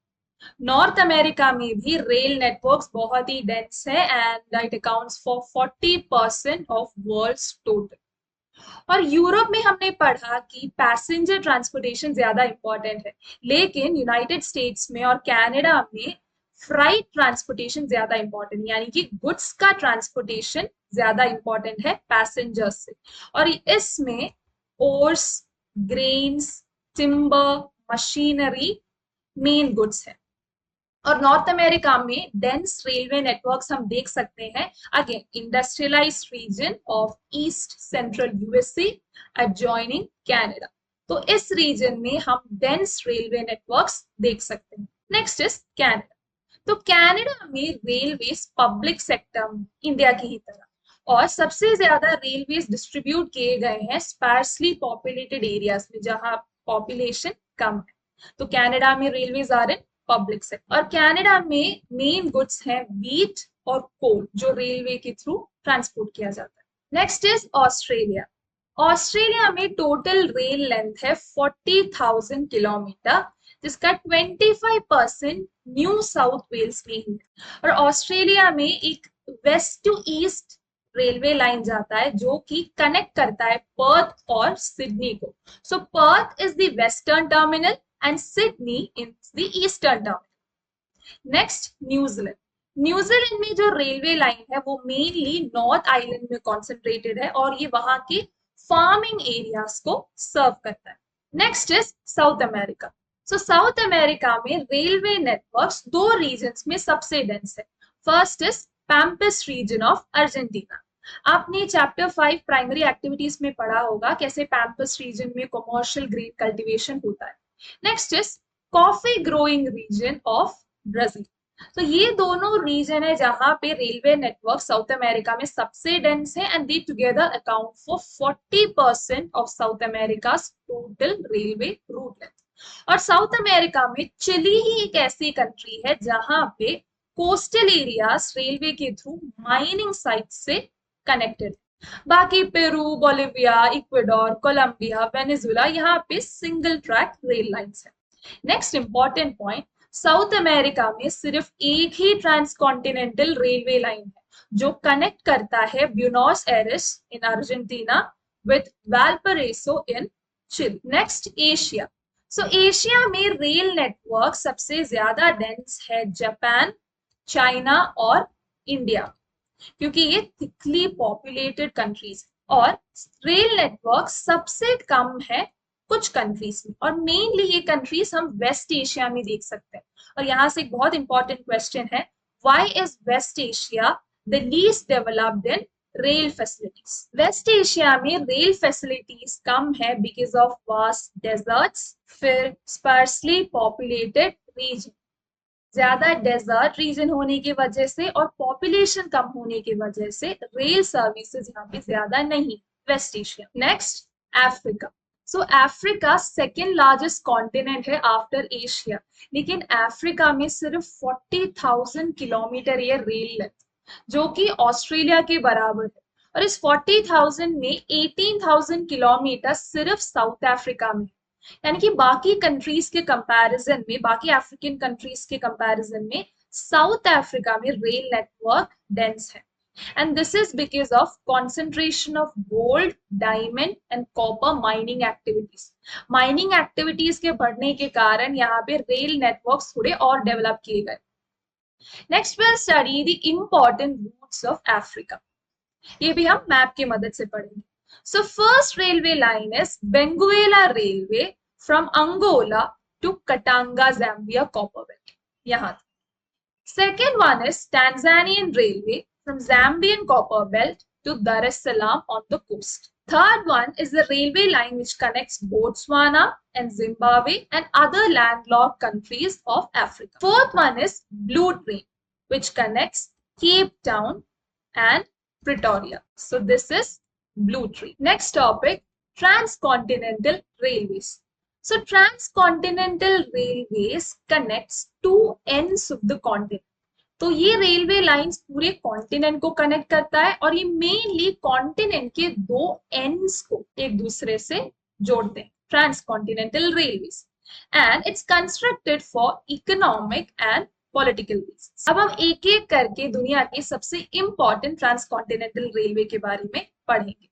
North America में भी रेल नेटवर्क्स बहुत ही डेंस है and it accounts for 40% of world's total. और यूरोप में हमने पढ़ा कि पैसेंजर ट्रांसपोर्टेशन ज्यादा इंपॉर्टेंट है, लेकिन यूनाइटेड स्टेट्स में और कनाडा में फ्राइट ट्रांसपोर्टेशन ज्यादा इंपॉर्टेंट, यानी कि गुड्स का ट्रांसपोर्टेशन ज्यादा इंपॉर्टेंट है पैसेंजर्स से। और इसमें ores, grains, timber, machinery main goods है। और नॉर्थ अमेरिका में डेंस रेलवे नेटवर्क्स हम देख सकते हैं, again industrialised region of east central USA adjoining Canada. तो इस रीजन में हम डेंस रेलवे नेटवर्क्स देख सकते हैं। Next is Canada. तो कनाडा में रेलवेज पब्लिक सेक्टर में इंडिया की ही तरह, और सबसे ज्यादा रेलवेज डिस्ट्रीब्यूट किए गए हैं स्पार्सली पॉपुलेटेड एरियाज में जहां पॉपुलेशन कम है। तो कनाडा में railways are in public sector, और कनाडा में मेन गुड्स हैं व्हीट और कोल जो रेलवे के थ्रू ट्रांसपोर्ट किया जाता है। Next is Australia. ऑस्ट्रेलिया में टोटल रेल लेंथ है 40,000 किलोमीटर, जिसका 25% न्यू साउथ वेल्स में ही है। और ऑस्ट्रेलिया में एक west to east railway line जाता है जो कि कनेक्ट करता है पर्थ और सिडनी को। So Perth is the western terminal and Sydney is the eastern terminal. Next, New Zealand. New Zealand में जो रेलवे लाइन है वो मेनली नॉर्थ आइलैंड में कॉन्सेंट्रेटेड है, और ये वहां के फार्मिंग एरियाज को सर्व करता है। Next is South America. So South America में रेलवे नेटवर्क्स दो रीजन्स में सबसे डेंस है। First is Pampas region of Argentina. आपने चैप्टर 5 प्राइमरी एक्टिविटीज में पढ़ा होगा कैसे पैम्पस रीजन में कमर्शियल ग्रेन कल्टीवेशन होता है। Next is coffee growing region of Brazil. तो ये दोनों रीजन है जहां पे रेलवे नेटवर्क साउथ अमेरिका में सबसे डेंस है, and they together account for 40% of south America total railway route length. और साउथ अमेरिका में चिली ही एक ऐसी कंट्री है जहां पे कोस्टल एरियाज रेलवे के थ्रू माइनिंग साइट से कनेक्टेड है। बाकी Peru, Bolivia, Ecuador, Colombia, Venezuela, यहाँ पे सिंगल ट्रैक रेल लाइंस है। Next important point, south America में सिर्फ एक ही ट्रांसकॉन्टिनेंटल रेलवे लाइन है जो कनेक्ट करता है Buenos Aires in Argentina with Valparaiso in Chile. Next Asia. So Asia में रेल नेटवर्क सबसे ज्यादा डेंस है जापान, चाइना और इंडिया, क्योंकि ये थिकली पॉपुलेटेड कंट्रीज, और रेल नेटवर्क सबसे कम है कुछ कंट्रीज में, और मेनली ये कंट्रीज हम वेस्ट एशिया में देख सकते हैं। और यहाँ से एक बहुत इंपॉर्टेंट क्वेश्चन है, why is west Asia the least developed in rail facilities? West Asia में रेल फैसिलिटीज कम है बिकॉज ऑफ वास्ट डेजर्ट्स, फिर स्पार्सली पॉपुलेटेड रीजन, ज्यादा डेजर्ट रीजन होने की वजह से और पॉपुलेशन कम होने की वजह से रेल सर्विसेज यहाँ पे ज्यादा नहीं West Asia. Next Africa. So Africa second largest continent है आफ्टर एशिया, लेकिन अफ्रीका में सिर्फ 40,000 किलोमीटर ये रेल लेंथ, जो कि ऑस्ट्रेलिया के बराबर है। और इस 40,000 में 18,000 किलोमीटर सिर्फ साउथ अफ्रीका में, यानी कि बाकी कंट्रीज के कंपैरिजन में, बाकी अफ्रीकन कंट्रीज के कंपैरिजन में साउथ अफ्रीका में रेल नेटवर्क डेंस है। And this is because of concentration of gold, diamond and copper mining activities. Mining activities के बढ़ने के कारण यहाँ पे रेल नेटवर्क्स थोड़े और डेवलप किए गए। Next will study the important routes of Africa. ये भी हम मैप की मदद से पढ़ेंगे। So first railway line is Benguela Railway from Angola to Katanga, Zambia, Copperbelt. यहाँ second one is Tanzanian Railway from Zambian Copperbelt to Dar es Salaam on the coast. Third one is the railway line which connects Botswana and Zimbabwe and other landlocked countries of Africa. Fourth one is Blue Train which connects Cape Town and Pretoria. So this is Blue Train. Next topic, Transcontinental Railways. So Transcontinental Railways connects two ends of the continent. तो ये railway lines पूरे continent को connect करता है और ये mainly continent के दो एंड्स को एक दूसरे से जोड़ते हैं. Transcontinental railways and it's constructed for economic and political reasons. अब हम एक एक करके दुनिया के सबसे इंपॉर्टेंट ट्रांसकॉन्टिनेंटल रेलवे के बारे में पढ़ेंगे.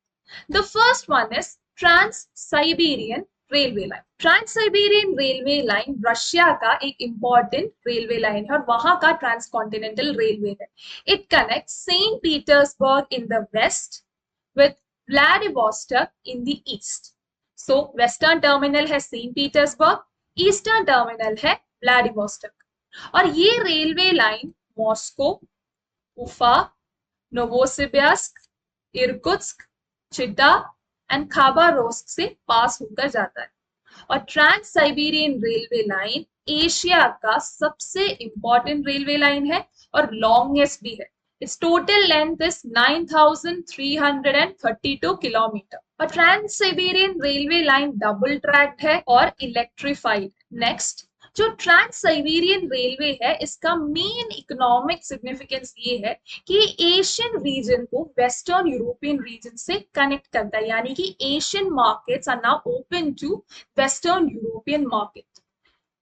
The first one is trans Siberian railway line. Trans Siberian railway line Russia का एक इंपॉर्टेंट रेलवे लाइन है और वहां का ट्रांसकॉन्टिनेंटल रेलवे है. It connect Saint Petersburg in the west with Vladivostok in the east. So western terminal है Saint Petersburg, eastern terminal है Vladivostok. और ये railway line Moscow, Ufa, Novosibirsk, Irkutsk, Chita and Khabarovsk से पास होकर जाता है. और trans Siberian railway line Asia का सबसे इंपॉर्टेंट रेलवे लाइन है और लॉन्गेस्ट भी है. Its total length is 9332 kilometre. और trans Siberian railway line double tracked है और इलेक्ट्रिफाइड. नेक्स्ट, जो ट्रांस साइबेरियन रेलवे है इसका मेन इकोनॉमिक सिग्निफिकेंस ये है कि एशियन रीजन को वेस्टर्न यूरोपियन रीजन से कनेक्ट करता है, यानी कि Asian markets are now open to western European market.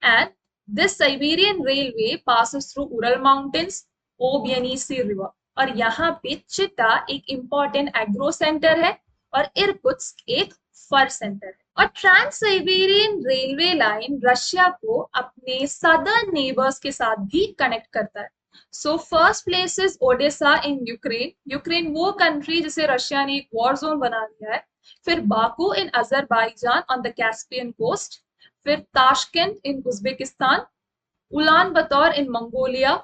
And this Siberian railway passes through Ural mountains, Ob Yenisei river. और यहाँ पे चिटा एक इंपॉर्टेंट एग्रो सेंटर है और इरकुत्स्क एक फर सेंटर है. और trans Siberian railway line Russia को अपने सदर्न नेबर्स के साथ भी कनेक्ट करता है. So first place is Odessa in Ukraine. Ukraine वो कंट्री जिसे रशिया ने एक वॉर जोन बना दिया है. फिर Baku in Azerbaijan on the Caspian coast. फिर Tashkent in Uzbekistan, Ulan Bator in Mongolia,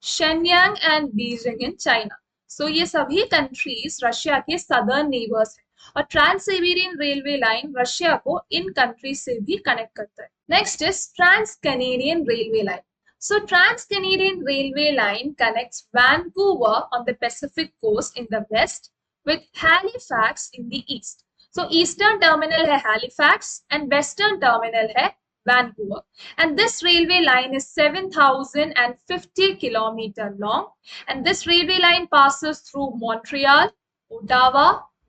Shenyang and Beijing in China. So ये सभी कंट्रीज रशिया के सदर्न नेबर्स हैं और trans Siberian railway line Russia को इन कंट्रीज से भी कनेक्ट करता है. Next is trans Canadian railway line. So trans Canadian railway line connects Vancouver on the Pacific coast in the west with Halifax in the east. So eastern terminal है Halifax and western terminal है Vancouver. And this railway line is 7,050 kilometers long. And this railway line passes through Montreal, Ottawa,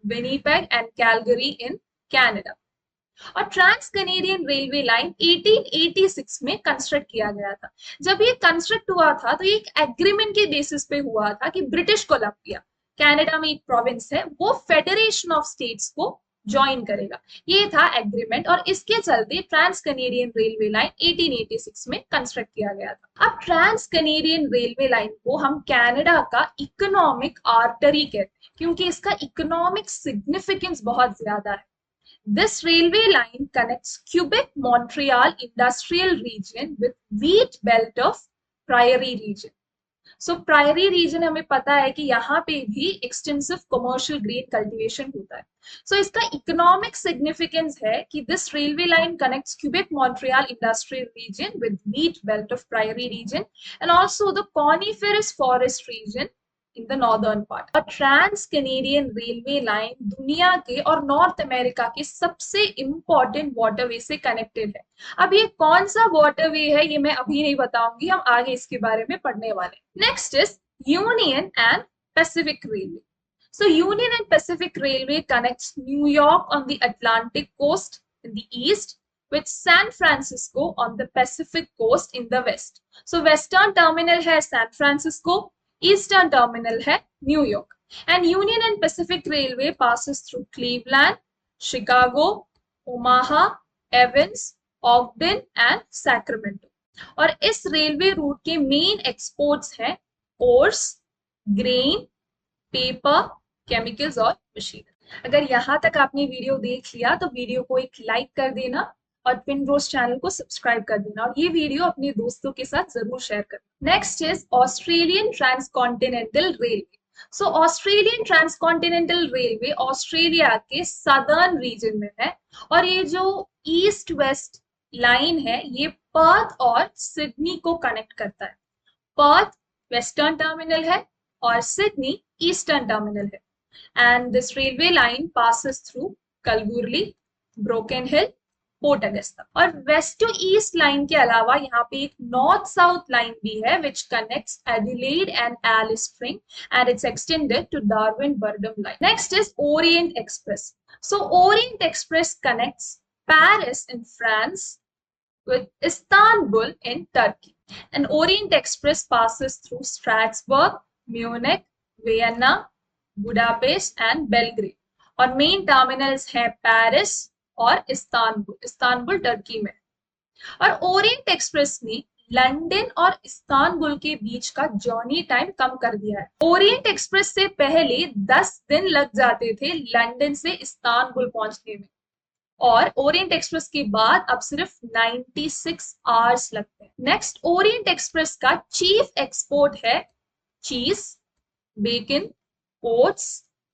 Winnipeg and Calgary in Canada. और trans Canadian railway line 1886 में construct किया गया था. जब ये construct हुआ था तो ये एक एग्रीमेंट के बेसिस पे हुआ था कि ब्रिटिश कोलंबिया, कनाडा में एक प्रोविंस है, वो फेडरेशन ऑफ स्टेट्स को ज्वाइन करेगा. ये था एग्रीमेंट और इसके चलते ट्रांस कैनेडियन रेलवे लाइन 1886 में कंस्ट्रक्ट किया गया था. अब ट्रांस कैनेडियन रेलवे लाइन को हम कनाडा का इकोनॉमिक आर्टरी कहते हैं क्योंकि इसका इकोनॉमिक सिग्निफिकेंस बहुत ज्यादा है. This railway line connects Quebec Montreal industrial region with wheat belt of prairie region. So prairie region हमें पता है कि यहाँ पे भी एक्सटेंसिव कमर्शियल ग्रेन कल्टीवेशन होता है. सो इसका इकोनॉमिक सिग्निफिकेंस है कि this railway line connects Quebec Montreal industrial region with wheat belt of prairie region and also the coniferous forest region in the northern part. A trans-Canadian railway line दुनिया के और North America के सबसे important waterway से connected है. अब ये कौन सा वाटरवे है ये मैं अभी नहीं बताऊंगी, हम आगे इसके बारे में पढ़ने वाले. Next is union and Pacific railway. So Union and Pacific Railway connects New York on the Atlantic coast in the east with San Francisco on the Pacific coast in the west. So western terminal है San Francisco, eastern terminal है New York. And Union and Pacific Railway passes through Cleveland, Chicago, Omaha, Evans, Ogden and Sacramento. और इस railway route के main exports हैं ores, grain, paper, chemicals और machinery. अगर यहाँ तक आपने वीडियो देख लिया तो वीडियो को एक लाइक कर देना और ट्विन ब्रोस चैनल को सब्सक्राइब कर देना और ये वीडियो अपने दोस्तों के साथ जरूर शेयर करना. Next is Australian transcontinental railway. So Australian transcontinental railway Australia के सदर्न रीजन में है और ये जो ईस्ट वेस्ट लाइन है ये पर्थ और सिडनी को कनेक्ट करता है. पर्थ वेस्टर्न टर्मिनल है और सिडनी ईस्टर्न टर्मिनल है. And this railway line passes through Kalgoorlie, Broken Hill, Port Augusta. और वेस्ट टू ईस्ट लाइन के अलावा यहाँ पे एक नॉर्थ साउथ लाइन भी है which connects Adelaide and Alice Spring and it's extended to Darwin बर्डम line. Next is Orient Express. So Orient Express connects Paris in France with Istanbul in Turkey. And Orient Express passes through Strasbourg, Munich, Vienna, Budapest and Belgrade. और main terminals हैं Paris और Istanbul Turkey में। और Orient express ने London और Istanbul के बीच का जर्नी टाइम कम कर दिया है। ओरिएंट एक्सप्रेस से पहले 10 दिन लग जाते थे लंदन से इस्तांबुल पहुंचने में, और ओरिएंट एक्सप्रेस के बाद अब सिर्फ 96 आवर्स लगते हैं। नेक्स्ट, ओरिएंट एक्सप्रेस का चीफ एक्सपोर्ट है चीज, बेकन, ओट्स,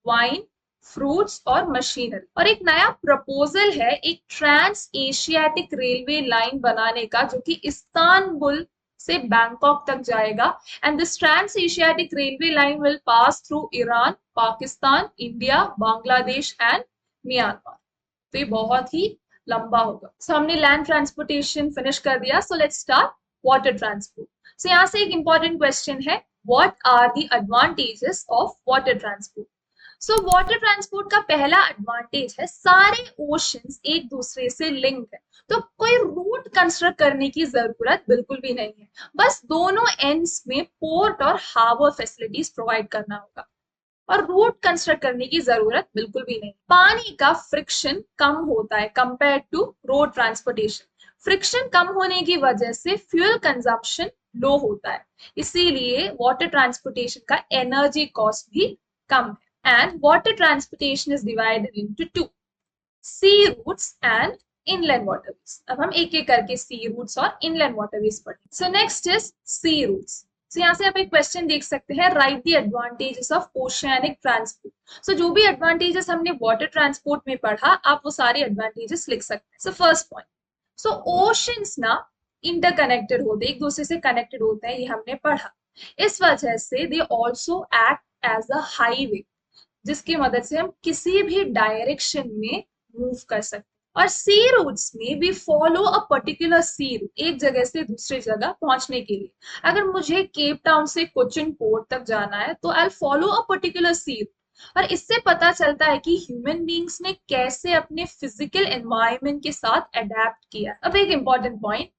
वाइन, फ्रूट्स और मशीनरी। और एक नया प्रपोजल है एक ट्रांस एशियाटिक रेलवे लाइन बनाने का जो कि इस्तांबुल से बैंकॉक तक जाएगा। And this trans Asiatic railway line will pass through Iran, Pakistan, India, Bangladesh and Myanmar. तो ये बहुत ही लंबा होगा। सो हमने लैंड ट्रांसपोर्टेशन फिनिश कर दिया। So let's start water transport. So यहाँ से एक इंपॉर्टेंट क्वेश्चन है, what are the advantages of water transport? So water transport का पहला एडवांटेज है सारे ओशंस एक दूसरे से लिंक है, तो कोई रूट कंस्ट्रक्ट करने की जरूरत बिल्कुल भी नहीं है, बस दोनों एंड्स में पोर्ट और हार्बर फैसिलिटीज प्रोवाइड करना होगा और रूट कंस्ट्रक्ट करने की जरूरत बिल्कुल भी नहीं। पानी का फ्रिक्शन कम होता है compare to road transportation. Friction कम होने की वजह से फ्यूल कंजम्पशन लो होता है, इसीलिए वाटर ट्रांसपोर्टेशन का एनर्जी कॉस्ट भी कम है। And water transportation is divided into two, sea routes and inland waterways. अब हम एक एक करके सी रूट्स और इनलैंड वाटरवेज पढ़ेंगे। So next is sea routes. So, यहाँ से आप एक क्वेश्चन देख सकते हैं, write the advantages of oceanic transport. So जो भी एडवांटेजेस हमने वाटर ट्रांसपोर्ट में पढ़ा, आप वो सारे एडवांटेजेस लिख सकते हैं। सो फर्स्ट पॉइंट, सो ओशंस ना इंटरकनेक्टेड होते, एक दूसरे से कनेक्टेड होते हैं, ये हमने पढ़ा। इस वजह से they also act as a highway, जिसकी मदद से हम किसी भी डायरेक्शन में मूव कर सकते हैं। और सी रूट्स में we follow a particular sea route, एक जगह से दूसरी जगह पहुंचने के लिए। अगर मुझे केप टाउन से कोचिन पोर्ट तक जाना है तो I follow a particular sea route. और इससे पता चलता है कि ह्यूमन बींग्स ने कैसे अपने फिजिकल एनवायरनमेंट के साथ अडेप्ट किया। अब एक important point,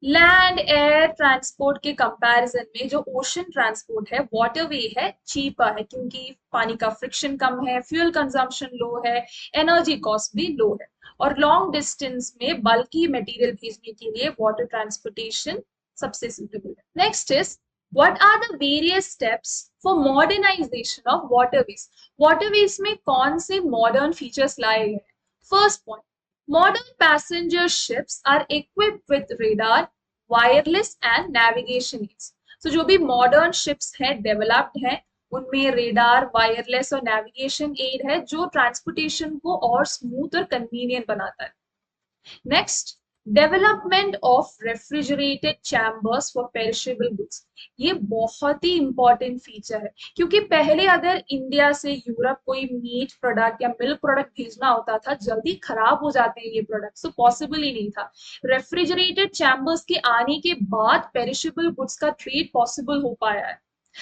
land air transport के कंपैरिजन में जो ओशन ट्रांसपोर्ट है, वाटरवे है, चीपर है, क्योंकि पानी का फ्रिक्शन कम है, फ्यूल कंजम्पशन लो है, एनर्जी कॉस्ट भी लो है। और लॉन्ग डिस्टेंस में बल्कि मटेरियल भेजने के लिए वाटर ट्रांसपोर्टेशन सबसे सूटेबल है। Next is, what are the various steps for modernisation of waterways? Waterways में कौन से मॉडर्न फीचर्स लाए गए हैं? First point, modern passenger ships are equipped with radar, wireless and navigation aids. So जो भी modern ships हैं, developed हैं, उनमें रेडार, वायरलेस और नेविगेशन एड है जो ट्रांसपोर्टेशन को और स्मूथ और कन्वीनियंट बनाता है। Next, development of refrigerated chambers for perishable goods. ये बहुत ही इंपॉर्टेंट फीचर है, क्योंकि पहले अगर इंडिया से यूरोप कोई मीट प्रोडक्ट या मिल्क प्रोडक्ट भेजना होता था, जल्दी खराब हो जाते हैं ये प्रोडक्ट, तो पॉसिबल ही नहीं था। रेफ्रिजरेटेड चैम्बर्स के आने के बाद पेरिशेबल गुड्स का ट्रेड पॉसिबल हो पाया है।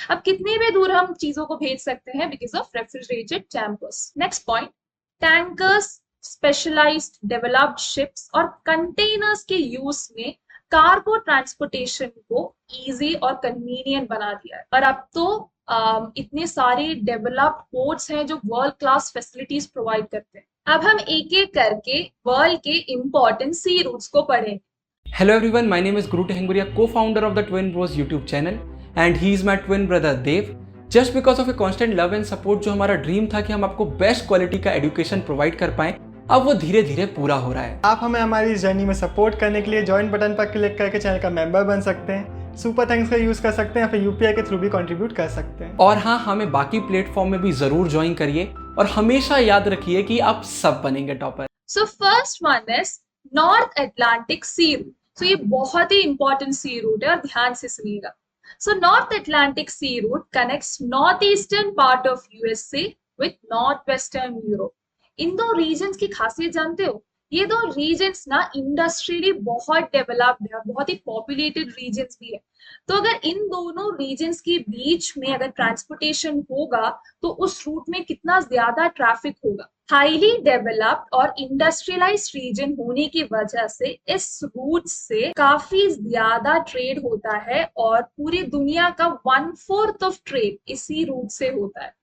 अब कितने भी दूर हम चीजों को भेज सकते हैं because of refrigerated chambers. Next point, tankers, specialised developed ships और कंटेनर्स के यूज में कार्गो ट्रांसपोर्टेशन को इजी और कन्वीनियंट बना दिया है। और अब तो इतने सारे डेवलप्ड पोर्ट्स हैं जो वर्ल्ड क्लास फैसिलिटीज प्रोवाइड करते हैं। अब हम एक एक करके वर्ल्ड के इंपॉर्टेंट सी रूट्स को पढ़ेंगे। Hello everyone, my name is Guru Tehenguria, co-founder of the Twin Bros YouTube channel and he is my twin brother Dev. Just because of a constant love and support, जो हमारा dream था कि हम आपको best quality का education provide कर पाएं, अब वो धीरे धीरे पूरा हो रहा है। आप हमें हमारी इस जर्नी में सपोर्ट करने के लिए ज्वाइन बटन पर क्लिक करके चैनल का मेंबर बन सकते हैं, सुपर थैंक्स का यूज़ कर सकते हैं या फिर यूपीआई के थ्रू भी कंट्रीब्यूट कर सकते हैं। और हाँ, हमें बाकी प्लेटफॉर्म में भी जरूर ज्वाइन करिए और हमेशा याद रखिए कि आप सब बनेंगे topper. So first one is north Atlantic sea route. तो ये बहुत ही इंपॉर्टेंट सी रूट है और ध्यान से सुनिएगा। So north Atlantic sea route connects north eastern part of USA with north western Europe. इन दो रीजन्स की खासियत जानते हो? ये दो रीजन्स ना इंडस्ट्रियली बहुत डेवलप्ड है, बहुत ही पॉपुलेटेड रीजन्स भी है। तो अगर इन दोनों रीजन्स के बीच में अगर ट्रांसपोर्टेशन होगा तो उस रूट में कितना ज्यादा ट्रैफिक होगा। हाईली डेवलप्ड और इंडस्ट्रियलाइज्ड रीजन होने की वजह से इस रूट से काफी ज्यादा ट्रेड होता है और पूरी दुनिया का 1/4 ऑफ ट्रेड इसी रूट से होता है।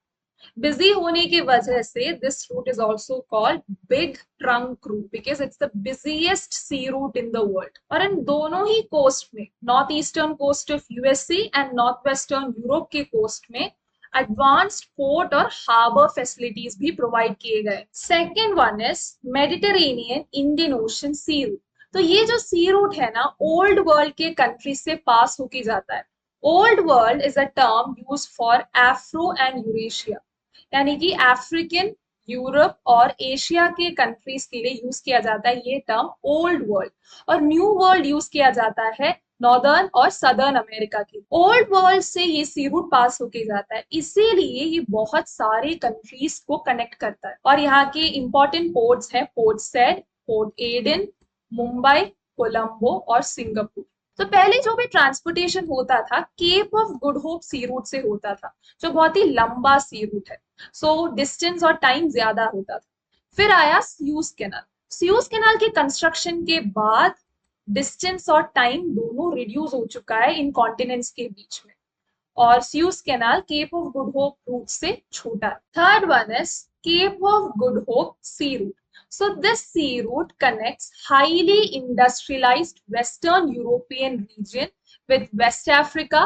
बिजी होने की वजह से this route is also called big trunk route because it's the busiest sea route in the world. और इन दोनों ही कोस्ट में, north eastern coast of USA and north western Europe के कोस्ट में एडवांस्ड पोर्ट और हार्बर फैसिलिटीज भी provide किए गए। Second one is Mediterranean Indian ocean sea route. तो ये जो सी रूट है ना, ओल्ड वर्ल्ड के कंट्री से पास होके जाता है। Old world is a term use for Afro and Eurasia, यानी कि अफ्रीकन, यूरोप और एशिया के कंट्रीज के लिए यूज किया जाता है ये टर्म ओल्ड वर्ल्ड। और न्यू वर्ल्ड यूज किया जाता है नॉर्दर्न और सदर्न अमेरिका की। ओल्ड वर्ल्ड से ये सी रूट पास होके जाता है, इसीलिए ये बहुत सारे कंट्रीज को कनेक्ट करता है। और यहाँ के इंपॉर्टेंट पोर्ट्स हैं port Said, port Aden, Mumbai, Colombo और सिंगापुर। तो पहले जो भी ट्रांसपोर्टेशन होता था Cape of Good Hope sea route से होता था, जो बहुत ही लंबा सी रूट है, सो डिस्टेंस और टाइम ज्यादा होता था। फिर आया स्यूज कैनाल। स्यूज कैनाल के कंस्ट्रक्शन के बाद डिस्टेंस और टाइम दोनों रिड्यूस हो चुका है इन कॉन्टिनेंट्स के बीच में, और Suez canal Cape of Good Hope route से छोटा है। Third one is Cape of Good Hope sea route. So this sea route connects highly industrialized Western European region with West Africa,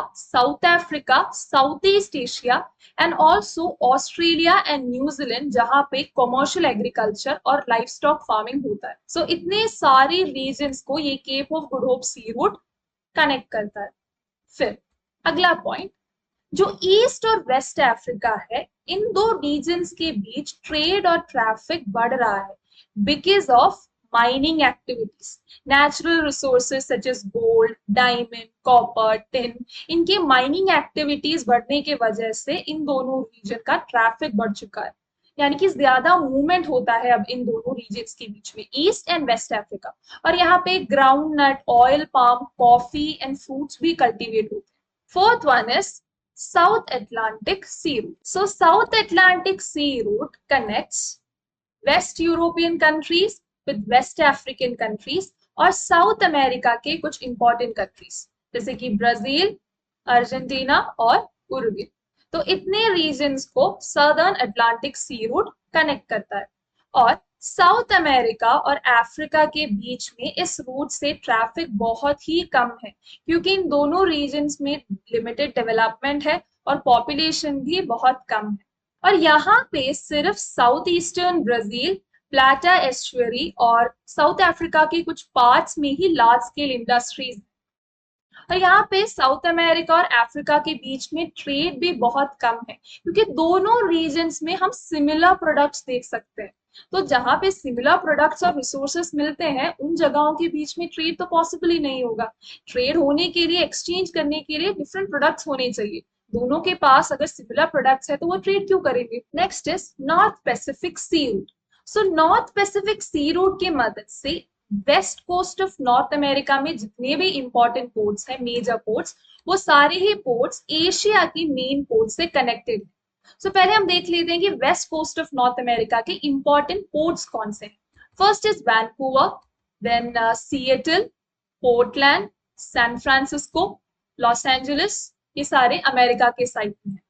Southeast Asia and also Australia and New Zealand, जहाँ पे commercial agriculture और livestock farming होता है। So इतने सारे regions को ये Cape of Good Hope sea route connect करता है। फिर अगला पॉइंट, जो ईस्ट और वेस्ट अफ्रीका है, इन दो रीजन्स के बीच ट्रेड और ट्रैफिक बढ़ रहा है because of mining activities. Natural resources such as gold, diamond, copper, tin, इनके mining activities बढ़ने के वजह से इन दोनों रीजन का ट्रैफिक बढ़ चुका है, यानी कि ज्यादा मूवमेंट होता है अब इन दोनों रीजन्स के बीच में, ईस्ट एंड वेस्ट अफ्रीका। और यहाँ पे groundnut, oil palm, coffee and fruits भी कल्टीवेट होते हैं। Fourth one is South Atlantic Sea Route. So South Atlantic Sea Route connects West European countries with West African countries और South America के कुछ important countries जैसे कि Brazil, Argentina और Uruguay. तो इतने regions को Southern Atlantic Sea Route connect करता है। और साउथ अमेरिका और अफ्रीका के बीच में इस रूट से ट्रैफिक बहुत ही कम है, क्योंकि इन दोनों रीजन्स में लिमिटेड डेवलपमेंट है और पॉपुलेशन भी बहुत कम है। और यहाँ पे सिर्फ साउथ ईस्टर्न ब्राजील, प्लाटा एस्चुअरी और साउथ अफ्रीका के कुछ पार्ट्स में ही लार्ज स्केल इंडस्ट्रीज। और यहाँ पे साउथ अमेरिका और अफ्रीका के बीच में ट्रेड भी बहुत कम है, क्योंकि दोनों रीजन्स में हम सिमिलर प्रोडक्ट्स देख सकते हैं। तो जहाँ पे सिमिलर प्रोडक्ट्स और रिसोर्सेस मिलते हैं, उन जगहों के बीच में ट्रेड तो पॉसिबल ही नहीं होगा। ट्रेड होने के लिए, एक्सचेंज करने के लिए डिफरेंट प्रोडक्ट्स होने चाहिए। दोनों के पास अगर सिमिलर प्रोडक्ट्स है तो वो ट्रेड क्यों करेंगे। Next is north Pacific sea route. So north Pacific sea route की मदद से west coast of north America में जितने भी इंपॉर्टेंट पोर्ट्स हैं, मेजर पोर्ट्स, वो सारे ही पोर्ट्स एशिया की मेन पोर्ट से कनेक्टेड हैं। सो पहले हम देख लेते हैं कि west coast of north America के इंपॉर्टेंट पोर्ट्स कौन से हैं। First is Vancouver, then Seattle, Portland, San Francisco, Los Angeles, ये सारे अमेरिका के साइड में हैं।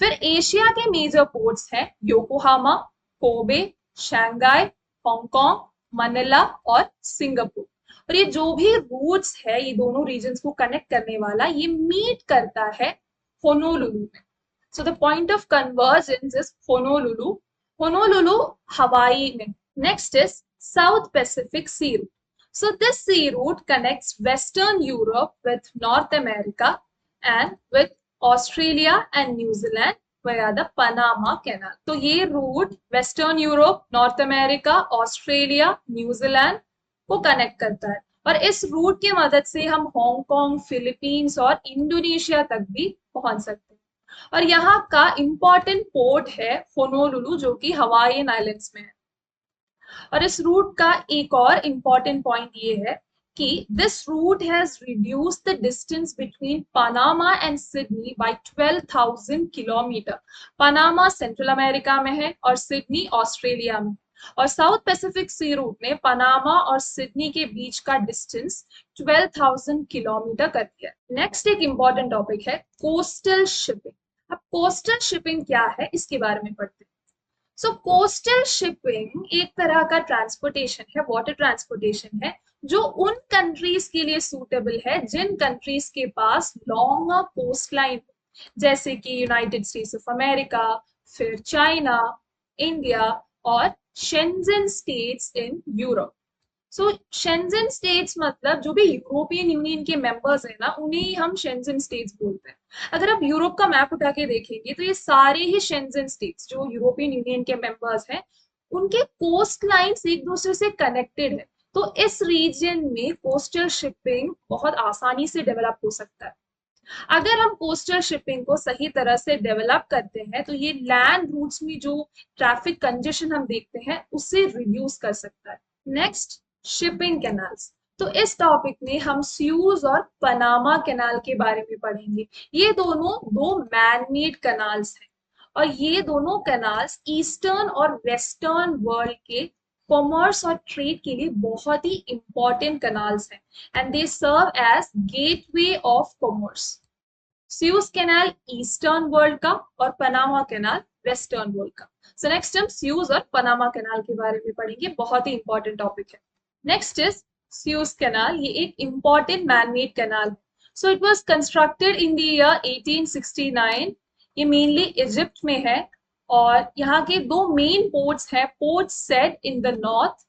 फिर एशिया के मेजर पोर्ट्स हैं Yokohama, Kobe, Shanghai, Hong Kong, Manila और सिंगापुर। और ये जो भी रूट्स है, ये दोनों रीजन्स को कनेक्ट करने वाला, ये मीट करता है होनोलुलु में। So the point of convergence is Honolulu. Honolulu, Hawaii में. Next is South Pacific Sea Route. So this sea route connects Western Europe with North America and with Australia and New Zealand via the Panama Canal. तो ये route Western Europe, North America, Australia, New Zealand को connect करता है। और इस root की मदद से हम हांगकांग, फिलीपींस और इंडोनेशिया तक भी पहुंच सकते हैं। और यहाँ का इंपॉर्टेंट पोर्ट है होनोलुलु, जो कि हवाईयन आइलैंड्स में है। और इस रूट का एक और इम्पॉर्टेंट पॉइंट ये है कि this route has reduced the distance between Panama and Sydney by 12,000 kilometre. Panama central America में है और सिडनी ऑस्ट्रेलिया में, और साउथ पैसिफिक सी रूट ने पनामा और सिडनी के बीच का डिस्टेंस 12,000 किलोमीटर कर दिया। नेक्स्ट एक इंपॉर्टेंट टॉपिक है कोस्टल शिपिंग। अब कोस्टल शिपिंग क्या है इसके बारे में पढ़ते हैं। सो कोस्टल शिपिंग एक तरह का ट्रांसपोर्टेशन है, वाटर ट्रांसपोर्टेशन है, जो उन कंट्रीज के लिए सूटेबल है जिन कंट्रीज के पास लॉन्ग कोस्ट लाइन, जैसे कि यूनाइटेड स्टेट्स ऑफ अमेरिका, फिर चाइना, इंडिया और Schengen states in Europe. So Schengen states मतलब जो भी यूरोपियन यूनियन के मेंबर्स हैं ना, उन्हें हम शेंजन स्टेट्स बोलते हैं। अगर आप यूरोप का मैप उठा के देखेंगे तो ये सारे ही शेंजन स्टेट्स जो यूरोपियन यूनियन के मेंबर्स हैं, उनके कोस्ट लाइंस एक दूसरे से कनेक्टेड है। तो इस रीजन में कोस्टल शिपिंग बहुत आसानी से डेवलप हो सकता है। अगर हम कोस्टल शिपिंग को सही तरह से डेवलप करते हैं तो ये लैंड रूट्स में जो ट्रैफिक कंजेशन हम देखते हैं उससे रिड्यूस कर सकता है। Next, shipping canals. तो इस टॉपिक में हम स्यूज और पनामा कैनाल के बारे में पढ़ेंगे। ये दोनों दो मैनमेड कैनाल्स हैं और ये दोनों कैनाल्स ईस्टर्न और वेस्टर्न वर्ल्ड के कॉमर्स और ट्रेड के लिए बहुत ही इंपॉर्टेंट कैनाल्स हैं and they serve as gateway of commerce. Suez canal eastern world का और पनामा कैनाल वेस्टर्न वर्ल्ड का। सो नेक्स्ट हम स्यूज और पनामा कैनाल के बारे में पढ़ेंगे, बहुत ही इंपॉर्टेंट टॉपिक है। Next is Suez canal. ये एक इंपॉर्टेंट मैनमेड कैनाल है। So it was constructed in the year 1869। ये मेनली इजिप्ट में है और यहाँ के दो मेन पोर्ट्स हैं, port said in the north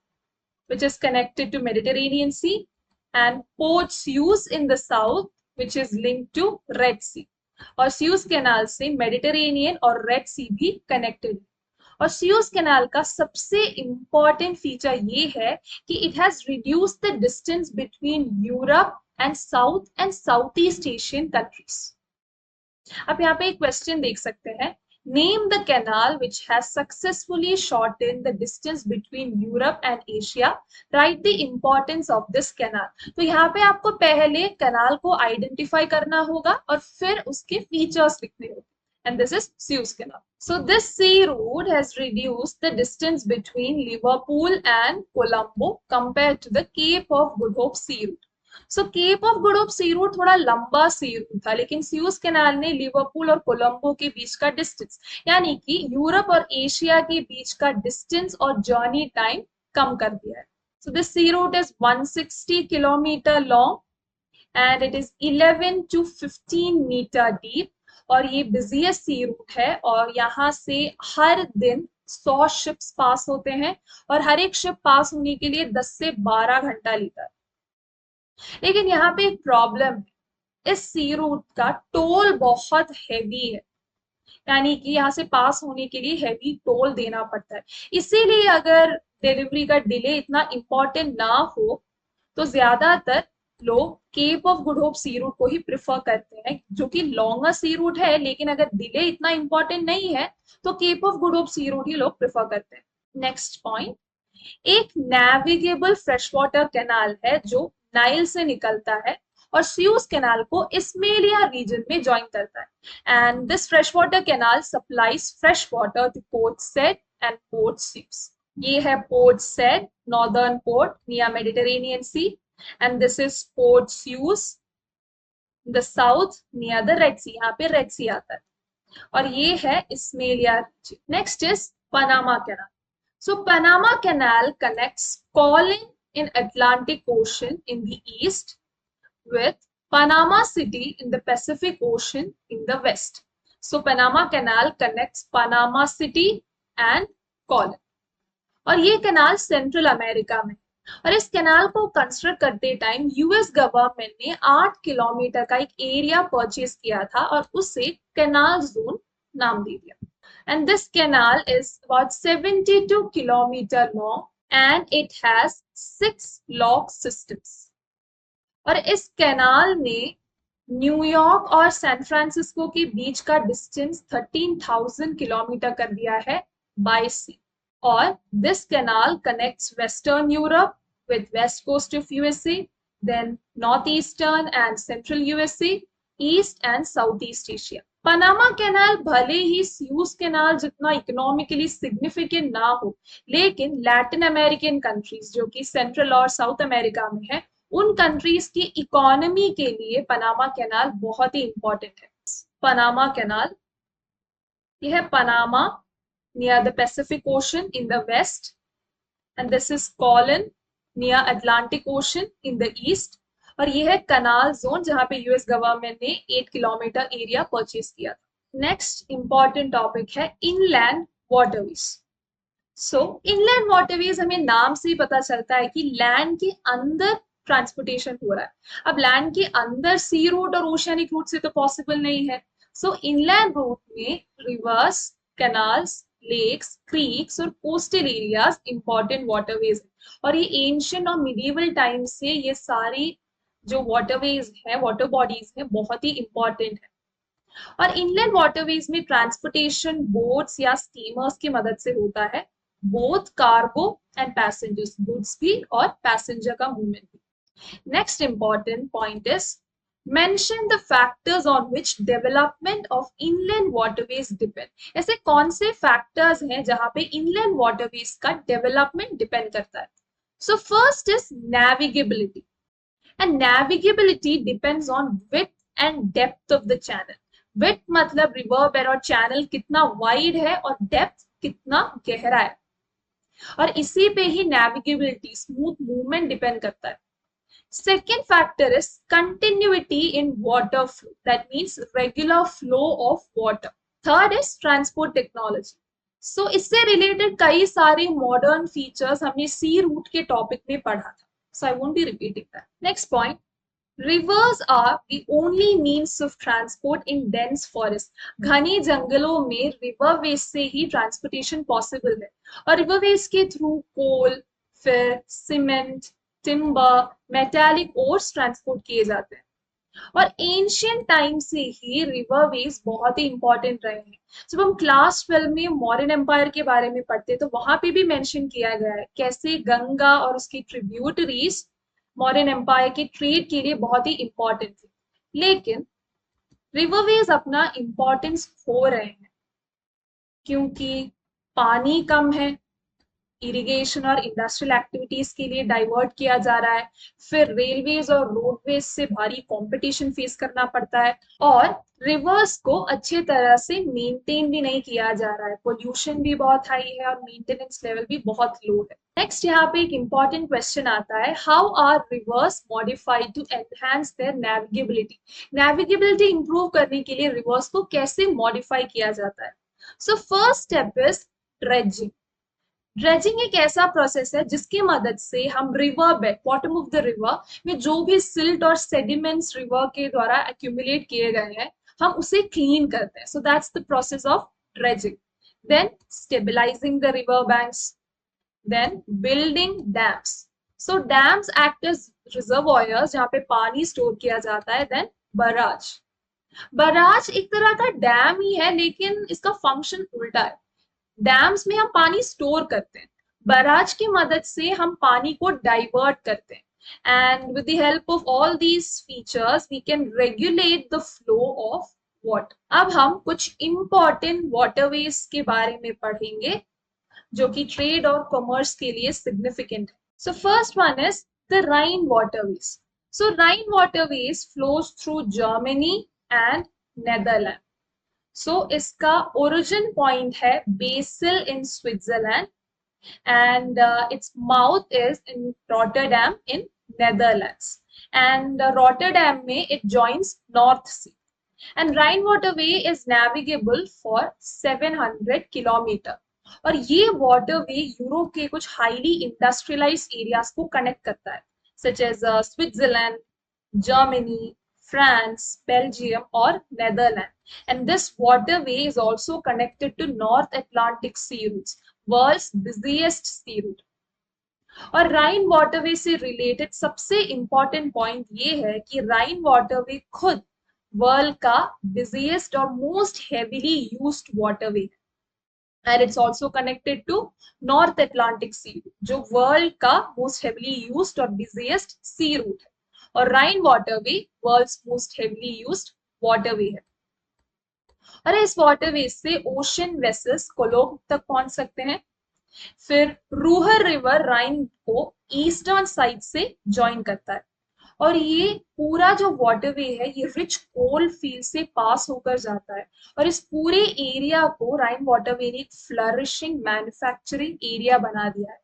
which is connected to Mediterranean Sea, and Port Suez in the south which is linked to Red Sea। और Suez canal से मेडिटेरेनियन और रेड सी भी कनेक्टेड है। और Suez कैनाल का सबसे important feature ये है कि it has reduced the distance between Europe and south east Asian countries. अब यहाँ पे एक क्वेश्चन देख सकते हैं, Name the canal which has successfully shortened the distance between Europe and Asia. Write the importance of this canal. तो यहाँ पे आपको पहले कैनाल को आइडेंटिफाई करना होगा और फिर उसके फीचर्स लिखने होंगे। And this is Suez Canal. So this sea route has reduced the distance between Liverpool and Colombo compared to the Cape of Good Hope sea route. So Cape of Good Hope sea route थोड़ा लंबा सी root था, लेकिन sues canal ने Liverpool और कोलंबो के बीच का distance, यानी कि यूरोप और एशिया के बीच का डिस्टेंस और जर्नी टाइम कम कर दिया है। So this sea route is 160 kilometre long and it is 11 to 15 metre deep और ये बिजिएस्ट सी रूट है और यहाँ से हर दिन 100 शिप्स पास होते हैं और हर एक शिप पास होने के लिए 10 से 12 घंटा लेता है। लेकिन यहाँ पे एक प्रॉब्लम है, इस सी रूट का टोल बहुत हैवी है, यानी कि यहाँ से पास होने के लिए हैवी टोल देना पड़ता है। इसीलिए अगर डिलीवरी का डिले इतना इम्पोर्टेंट ना हो तो ज्यादातर लोग Cape of Good Hope sea route को ही प्रिफर करते हैं, जो कि लॉन्गर सी रूट है, लेकिन अगर डिले इतना इम्पोर्टेंट नहीं है तो Cape of Good Hope sea route ही लोग प्रिफर करते हैं। नेक्स्ट पॉइंट, एक नेविगेबल फ्रेश वाटर कैनाल है जो नाइल से निकलता है और स्यूज कैनाल को इस्मेलिया रीजन में ज्वाइन करता है and this fresh water canal supplies fresh water to Port Said and Port Suez. ये है Port Said, northern port near Mediterranean sea, and this is Port Suez the south near the Red Sea, यहाँ पे Red Sea आता है और ये है Ismailia region. Next is Panama canal. So Panama canal connects Colon in Atlantic Ocean in the east with Panama City in the Pacific Ocean in the west. So Panama Canal connects Panama City and Colin. और ये canal central America में, और इस canal को construct करते time US government ने 8 kilometre का एक एरिया परचेज किया था और उसे कैनाल जोन नाम दे दिया। And this canal is about 72 kilometer long and it has 6 lock systems। और इस कैनाल में न्यूयॉर्क और सैन फ्रांसिस्को के बीच का डिस्टेंस 13,000 किलोमीटर कर दिया है बाय सी। और this canal connects Western Europe with west coast of USA, then northeastern and central USA, east and southeast Asia. Panama canal भले ही स्यूज कैनाल जितना इकोनॉमिकली सिग्निफिकेंट ना हो, लेकिन लैटिन अमेरिकन कंट्रीज जो कि सेंट्रल और साउथ अमेरिका में है, उन कंट्रीज की इकोनॉमी के लिए पनामा कैनाल बहुत ही इंपॉर्टेंट है. पनामा कैनाल, यह है Panama near the Pacific Ocean in the west, and this is Colon near Atlantic Ocean in the east. और ये है कनाल जोन जहां पे यूएस गवर्नमेंट ने 8 किलोमीटर एरिया परचेज किया था. नेक्स्ट इंपॉर्टेंट टॉपिक है इनलैंड वाटरवेज. सो इनलैंड वाटरवेज हमें नाम से ही पता चलता है कि लैंड के अंदर ट्रांसपोर्टेशन हो रहा है. अब लैंड के अंदर सी रूट और ओशियनिक रूट से तो पॉसिबल नहीं है. सो इनलैंड रूट में रिवर्स, कैनाल्स, लेक्स, क्रीक्स और कोस्टल एरियाज इंपॉर्टेंट वाटरवेज है. और ये एंशियंट और मिडिवल टाइम से ये सारी जो वाटरवेज है, वाटर बॉडीज है, बहुत ही इंपॉर्टेंट है. और इनलैंड वाटरवेज में ट्रांसपोर्टेशन बोट्स या स्टीमर्स की मदद से होता है, both cargo and passengers, goods भी और पैसेंजर का मूवमेंट भी. Next important point is mention the factors on which development of inland waterways depend. ऐसे कौन से factors हैं जहां पे inland waterways का development depend करता है. So first is navigability, and navigability depends on width and depth of the channel. Width मतलब river bed और channel कितना wide है और depth कितना गहरा है, और इसी पे ही navigability, smooth movement depend करता है. Second factor is continuity in water flow. That means regular flow of water. Third is transport technology. So इससे related कई सारे modern features हमने sea route के topic में पढ़ा था. So I won't be repeating that. Next point. Rivers are the only means of transport in dense forest. घने जंगलों में riverways से ही transportation possible है. और riverways के through coal, फिर cement, timber, metallic ores transport किए जाते हैं. और एंशियंट टाइम से ही रिवरवेज बहुत ही इंपॉर्टेंट रहे हैं. जब हम क्लास 12 में मौर्यन एम्पायर के बारे में पढ़ते तो वहां पे भी मेंशन किया गया है कैसे गंगा और उसकी ट्रिब्यूटरीज मौर्यन एम्पायर के ट्रेड के लिए बहुत ही इंपॉर्टेंट थी. लेकिन रिवरवेज अपना इंपॉर्टेंस खो रहे हैं क्योंकि पानी कम है, इरिगेशन और इंडस्ट्रियल एक्टिविटीज के लिए डाइवर्ट किया जा रहा है, फिर रेलवेज और रोडवेज से भारी कंपटीशन फेस करना पड़ता है, और रिवर्स को अच्छे तरह से मेंटेन भी नहीं किया जा रहा है. पोल्यूशन भी बहुत हाई है और मेंटेनेंस लेवल भी बहुत लो है. नेक्स्ट यहाँ पे एक इंपॉर्टेंट क्वेश्चन आता है, how are rivers modified to enhance their navigability. Navigability improve करने के लिए रिवर्स को कैसे मॉडिफाई किया जाता है. So first step is dredging. Dredging एक ऐसा प्रोसेस है जिसकी मदद से हम river bed, bottom of the river में जो भी सिल्ट और सेडिमेंट्स रिवर के द्वारा एक्यूमुलेट किए गए हैं, हम उसे क्लीन करते हैं. So that's the process of dredging. Then stabilising the river banks, then building dams. So dams act as reservoirs जहाँ पे पानी स्टोर किया जाता है. Then barrage. बराज एक तरह का डैम ही है लेकिन इसका फंक्शन उल्टा है. डैम्स में हम पानी स्टोर करते हैं, बराज की मदद से हम पानी को डाइवर्ट करते हैं. And with the help of all these features we can regulate the flow of water. अब हम कुछ इंपॉर्टेंट वाटरवेज के बारे में पढ़ेंगे जो कि ट्रेड और कॉमर्स के लिए सिग्निफिकेंट है. So first one is the Rhine waterways. So Rhine waterways flows through Germany and Netherland. So इसका ओरिजिन पॉइंट है Basel in Switzerland and its mouth is in Rotterdam in Netherlands. And Rotterdam में it joins North Sea. And Rhine waterway is navigable for 700 kilometre. और ये waterway Europe के कुछ highly industrialised areas को connect करता है, such as Switzerland, Germany, France, Belgium or Netherlands. And this waterway is also connected to North Atlantic sea routes, world's busiest sea route. और Rhine waterway से related सबसे important point ये है कि राइन waterway खुद वर्ल्ड का बिजिएस्ट और most heavily used waterway है. and it's also connected to North Atlantic Sea, जो वर्ल्ड का मोस्ट हेवीली यूज्ड और बिजिएस्ट सी रूट है, और Rhine waterway world's most heavily used waterway है। और इस वाटरवे से ओशन वेसल्स कोलोग तक पहुंच सकते हैं। फिर रूहर रिवर राइन को ईस्टर्न साइड से ज्वाइन करता है, और ये पूरा जो वाटरवे है ये रिच कोल फील्ड से पास होकर जाता है, और इस पूरे एरिया को राइन वाटरवे ने एक फ्लरिशिंग मैन्युफैक्चरिंग एरिया बना दिया है।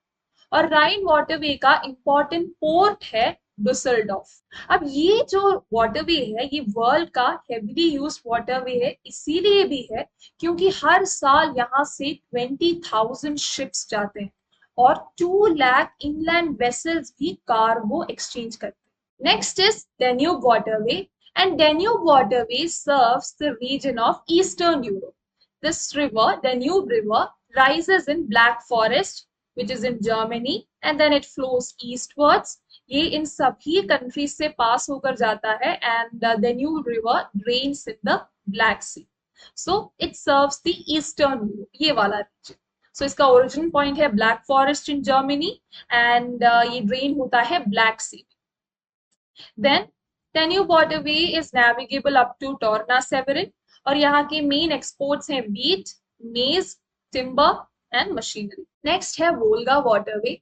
और राइन वाटरवे का इंपॉर्टेंट पोर्ट है डुसेल्डॉर्फ। अब ये जो वाटरवे है ये वर्ल्ड का हेवीली यूज्ड वाटरवे है, इसीलिए भी है क्योंकि हर साल यहाँ से 20,000 शिप्स जाते हैं और 2 लाख इनलैंड वेसल्स भी कार्गो एक्सचेंज करते हैं। Next is Danube waterway, and Danube waterway serves the region of Eastern Europe. This river, Danube river, rises in Black Forest, which is in Germany, and then it flows eastwards. ये इन सभी countries से pass होकर जाता है, and the Danube river drains in the Black Sea. So it serves the Eastern Europe, ये वाला region. So इसका origin point है Black Forest in Germany, and ये drain होता है Black Sea. Then Danube waterway is navigable up to Torna Severin, और यहाँ के मेन एक्सपोर्ट्स हैं wheat, maize, timber and machinery. Next है Volga waterway.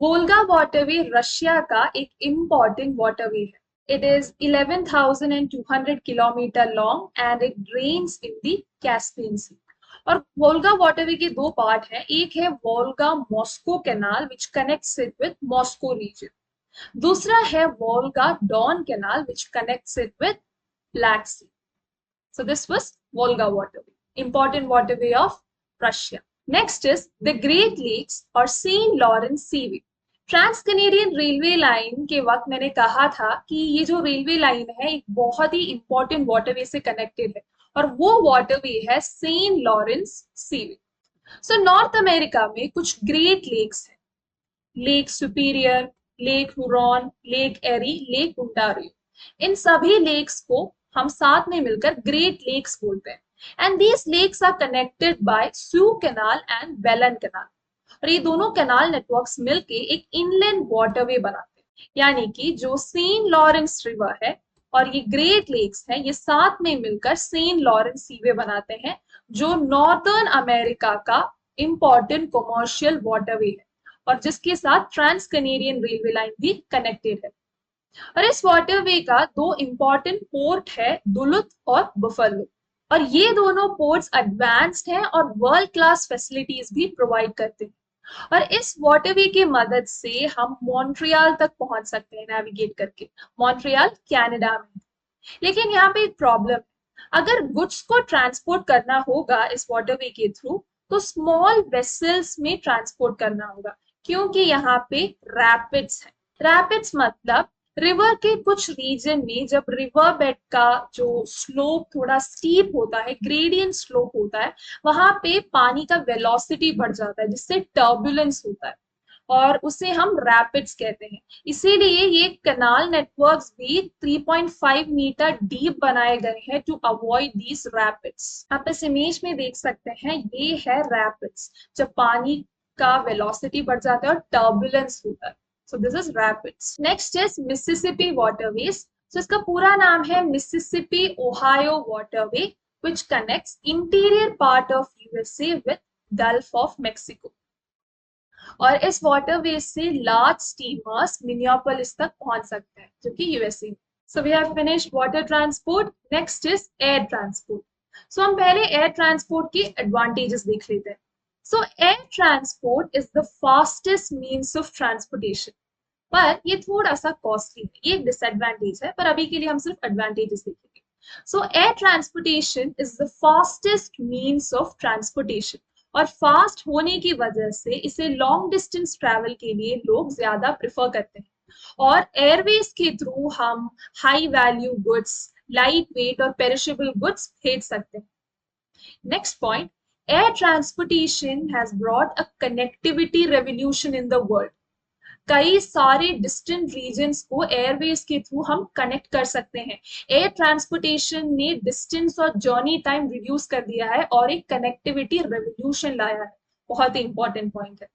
Volga waterway Russia का एक इम्पॉर्टेंट वाटरवे है। It is 11,200 kilometre long and it drains in the Caspian Sea. और Volga waterway के दो पार्ट हैं, एक है Volga Moscow canal which connects it with Moscow region, दूसरा है Volga Don canal which connects it with Black Sea. So this was Volga waterway, important waterway of Russia. Next is the Great Lakes or Saint Lawrence Seaway. Trans Canadian railway line के वक्त मैंने कहा था कि ये जो railway line है एक बहुत ही इंपॉर्टेंट वाटरवे से कनेक्टेड है, और वो वाटरवे है Saint Lawrence seaway. So North America में कुछ ग्रेट लेक्स हैं, Lake Superior, Lake Huron, Lake Erie, Lake Ontario. इन सभी लेक्स को हम साथ में मिलकर ग्रेट लेक्स बोलते हैं, and these lakes are connected by Soo canal and बेलन कैनाल, और ये दोनों कैनाल नेटवर्क्स मिलके एक इनलैंड वाटरवे बनाते हैं। यानी कि जो सेंट लॉरेंस रिवर है और ये ग्रेट लेक्स है, ये साथ में मिलकर सेंट लॉरेंस सीवे बनाते हैं, जो नॉर्दर्न अमेरिका का इंपॉर्टेंट कमर्शियल वाटरवे है और जिसके साथ ट्रांस कैनेडियन रेलवे लाइन भी कनेक्टेड है। और इस वाटरवे का दो इंपॉर्टेंट पोर्ट है, दुलुथ और बफलो, और ये दोनों पोर्ट्स एडवांस्ड हैं और वर्ल्ड क्लास फैसिलिटीज भी प्रोवाइड करते हैं। और इस वाटरवे की मदद से हम मॉन्ट्रियल तक पहुंच सकते हैं नेविगेट करके। मॉन्ट्रियल कनाडा में, लेकिन यहाँ पे एक प्रॉब्लम है, अगर गुड्स को ट्रांसपोर्ट करना होगा इस वाटरवे के थ्रू तो स्मॉल वेसल्स में ट्रांसपोर्ट करना होगा, क्योंकि यहाँ पे रैपिड्स है। रैपिड्स मतलब रिवर के कुछ रीजन में जब रिवर बेड का जो स्लोप थोड़ा स्टीप होता है, ग्रेडियंट स्लोप होता है, वहां पे पानी का वेलोसिटी बढ़ जाता है जिससे टर्बुलेंस होता है और उसे हम रैपिड्स कहते हैं। इसीलिए ये कैनाल नेटवर्क्स भी 3.5 मीटर डीप बनाए गए हैं टू अवॉइड दीज रैपिड्स। आप इस इमेज में देख सकते हैं, ये है रैपिड्स, जब पानी का वेलोसिटी बढ़ जाता है और टर्बुलेंस होता है। So this is rapids. Next is Mississippi waterways. So इसका पूरा नाम है Mississippi Ohio waterway, which connects interior part of USA with Gulf of Mexico. और इस waterway से large steamers Minneapolis तक पहुंच सकते हैं, जो कि USA। So we have finished water transport. Next is air transport. So हम पहले air transport के advantages देख लेते हैं। So air transport is the fastest means of transportation. पर ये थोड़ा सा कॉस्टली है, ये एक डिसएडवांटेज है, पर अभी के लिए हम सिर्फ एडवांटेजेस देखेंगे। सो air transportation is the fastest means of transportation, और फास्ट होने की वजह से इसे लॉन्ग डिस्टेंस ट्रैवल के लिए लोग ज्यादा प्रेफर करते हैं, और एयरवेज के थ्रू हम high value goods, light weight और पेरिशेबल गुड्स भेज सकते हैं। Next point, air transportation has brought a connectivity revolution in the world. कई सारे डिस्टेंट रीजन्स को एयरवेज के थ्रू हम कनेक्ट कर सकते हैं। एयर ट्रांसपोर्टेशन ने डिस्टेंस और जर्नी टाइम रिड्यूस कर दिया है और एक कनेक्टिविटी रेवोल्यूशन लाया है। बहुत ही इंपॉर्टेंट पॉइंट है।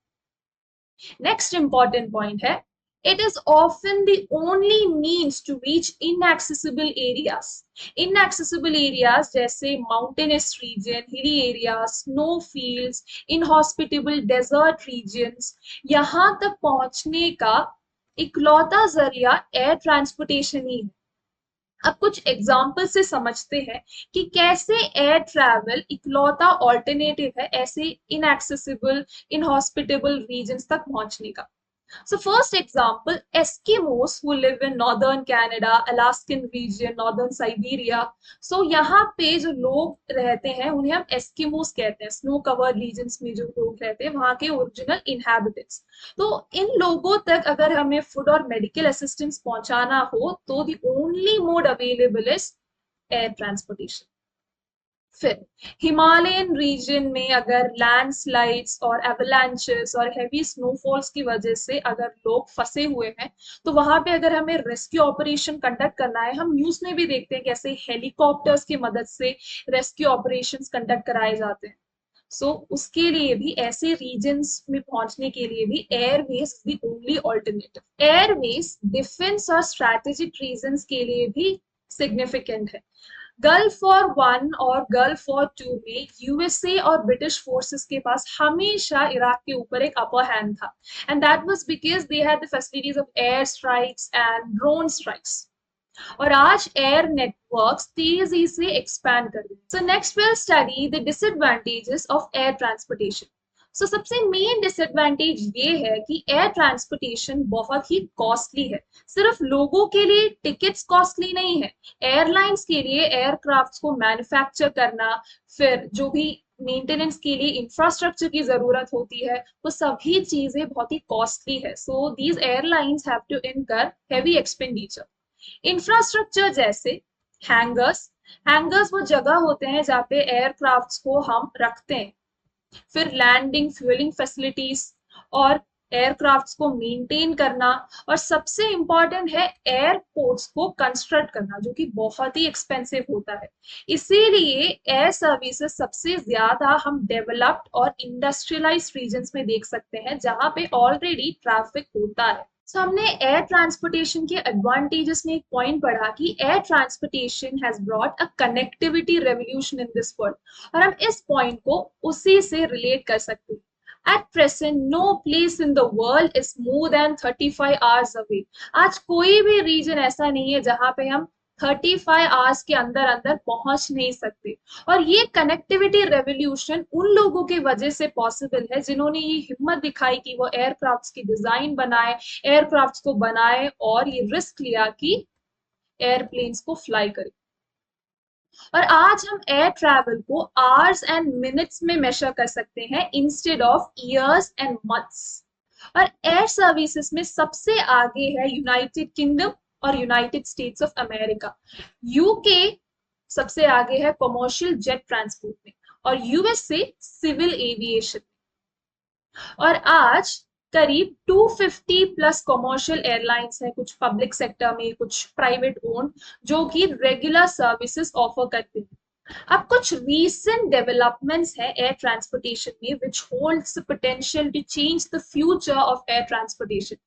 नेक्स्ट इंपॉर्टेंट पॉइंट है, it is often the only means to reach inaccessible areas. Inaccessible areas जैसे mountainous region, hilly areas, snow fields, inhospitable desert regions, यहाँ तक पहुंचने का इकलौता जरिया एयर ट्रांसपोर्टेशन ही है। अब कुछ एग्जाम्पल से समझते हैं कि कैसे एयर ट्रैवल इकलौता ऑल्टरनेटिव है ऐसे इनएक्सेसिबल, इनहॉस्पिटेबल रीजन्स तक पहुंचने का। So first example, Eskimos who live in northern Canada, Alaskan region, northern Siberia. So यहाँ पे जो लोग रहते हैं उन्हें हम एस्किमोस कहते हैं। स्नो कवर्ड रीजन्स में जो लोग रहते हैं वहाँ के ओरिजिनल इनहैबिटेंट्स। तो इन लोगों तक अगर हमें फूड और मेडिकल असिस्टेंस पहुंचाना हो तो the only mode available is air transportation. फिर हिमालयन रीजन में अगर लैंडस्लाइड्स और एवलांचेस और हेवी स्नोफॉल्स की वजह से अगर लोग फंसे हुए हैं तो वहां पे अगर हमें रेस्क्यू ऑपरेशन कंडक्ट करना है, हम न्यूज में भी देखते हैं कैसे हेलीकॉप्टर्स की मदद से रेस्क्यू ऑपरेशंस कंडक्ट कराए जाते हैं। सो उसके लिए भी ऐसे रीजन्स में पहुंचने के लिए भी Airways the only alternative. Airways defence और स्ट्रैटेजिक रीजन्स के लिए भी सिग्निफिकेंट है। गल्फ वॉर 1 और गल्फ वॉर 2 में यूएसए और ब्रिटिश फोर्सेस के पास हमेशा इराक के ऊपर एक अपर हैंड था, and that was because they had the facilities of air strikes and drone strikes. और आज एयर नेटवर्क्स तेजी से एक्सपैंड कर रहे हैं। So next will study the disadvantages of air transportation. So सबसे मेन डिसएडवांटेज ये है कि एयर ट्रांसपोर्टेशन बहुत ही कॉस्टली है। सिर्फ लोगों के लिए टिकट्स कॉस्टली नहीं है, एयरलाइंस के लिए एयरक्राफ्ट्स को मैन्युफैक्चर करना, फिर जो भी मेंटेनेंस के लिए इंफ्रास्ट्रक्चर की जरूरत होती है, वो सभी चीजें बहुत ही कॉस्टली है। So these airlines have to incur heavy expenditure. Infrastructure जैसे हैंगर्स वो जगह होते हैं जहाँ पे एयरक्राफ्ट्स को हम रखते हैं। फिर लैंडिंग फ्यूलिंग फैसिलिटीज और एयरक्राफ्ट्स को मेंटेन करना, और सबसे इंपॉर्टेंट है एयरपोर्ट्स को कंस्ट्रक्ट करना, जो कि बहुत ही एक्सपेंसिव होता है। इसीलिए एयर सर्विसेज सबसे ज्यादा हम डेवलप्ड और इंडस्ट्रियलाइज्ड रीजन्स में देख सकते हैं जहां पे ऑलरेडी ट्रैफिक होता है। So, हमने एयर ट्रांसपोर्टेशन के एडवांटेजेस में एक पॉइंट पढ़ा कि air transportation has brought a connectivity revolution in this world, और हम इस पॉइंट को उसी से रिलेट कर सकते हैं। At present no place in the world is more than 35 hours away. आज कोई भी रीजन ऐसा नहीं है जहां पे हम 35 आवर्स के अंदर अंदर पहुंच नहीं सकते। और ये कनेक्टिविटी रेवोल्यूशन उन लोगों की वजह से पॉसिबल है जिन्होंने ये हिम्मत दिखाई कि वो एयरक्राफ्ट्स की डिजाइन बनाए, एयरक्राफ्ट्स को बनाए और ये रिस्क लिया कि एयरप्लेन्स को फ्लाई करें। और आज हम एयर ट्रैवल को आवर्स एंड मिनट्स में मेजर कर सकते हैं instead of years and months. और एयर सर्विसेज में सबसे आगे है यूनाइटेड किंगडम और United States of America. UK सबसे आगे है कमर्शियल जेट ट्रांसपोर्ट में, और यूएसए सिविल एविएशन में। और आज करीब 250 प्लस कमर्शियल एयरलाइंस है, कुछ पब्लिक सेक्टर में, कुछ प्राइवेट ओन, जो कि रेगुलर सर्विसेज ऑफर करते हैं। अब कुछ recent developments है एयर ट्रांसपोर्टेशन में which holds the potential to change the future of air transportation.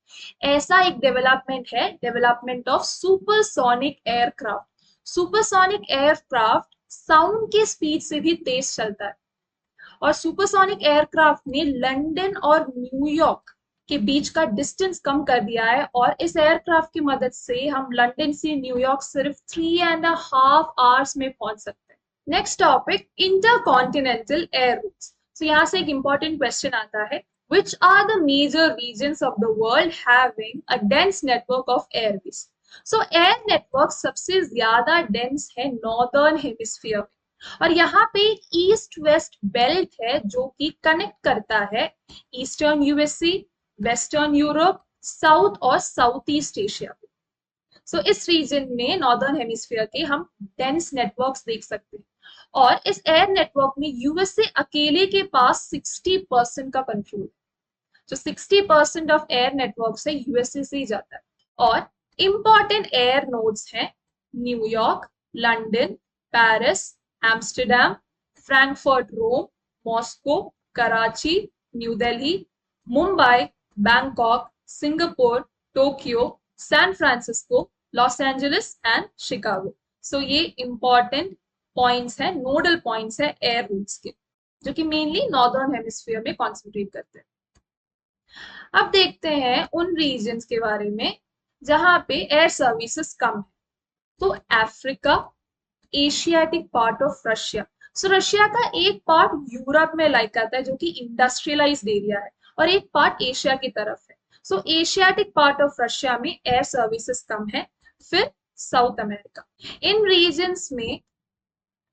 ऐसा एक डेवलपमेंट है development of supersonic aircraft. Supersonic aircraft sound के स्पीड से भी तेज चलता है, और सुपरसोनिक एयरक्राफ्ट ने लंदन और न्यूयॉर्क के बीच का डिस्टेंस कम कर दिया है, और इस एयरक्राफ्ट की मदद से हम लंदन से न्यूयॉर्क सिर्फ 3.5 आवर्स में पहुंच सकते हैं। Next topic, intercontinental air routes. तो यहाँ से एक इंपॉर्टेंट क्वेश्चन आता है, which are the major regions of the world having a dense network of airways? So air network सबसे ज्यादा डेंस है नॉर्दर्न हेमिस्फीयर में, और यहाँ पे एक ईस्ट वेस्ट बेल्ट है जो कि कनेक्ट करता है eastern USA, western Europe, south और साउथ ईस्ट एशिया को। सो इस रीजन में नॉर्दर्न हेमिस्फीयर के हम डेंस नेटवर्क्स देख सकते हैं, और इस एयर नेटवर्क में यूएसए अकेले के पास 60% का कंट्रोल है। जो 60% ऑफ एयर नेटवर्क से यूएसए से ही जाता है। और इंपॉर्टेंट एयर नोड्स हैं New York, London, Paris, Amsterdam, Frankfurt Rome, Moscow, Karachi, New Delhi, Mumbai, Bangkok, Singapore, Tokyo, San Francisco, Los Angeles and Chicago. So ये इंपॉर्टेंट पॉइंट्स हैं, नोडल पॉइंट्स है एयर रूट्स के, जो कि मेनली नॉर्दर्न हेमिस्फीयर में कॉन्सेंट्रेट करते हैं। अब देखते हैं उन रीजन्स के बारे में जहां पे एयर सर्विसेज कम है। तो Africa, Asiatic part of Russia. So Russia का एक पार्ट यूरोप में लाइक आता है जो कि इंडस्ट्रियलाइज्ड एरिया है, और एक पार्ट एशिया की तरफ है। सो एशियाटिक पार्ट ऑफ रशिया में एयर सर्विसेज कम है। फिर साउथ अमेरिका, इन रीजन्स में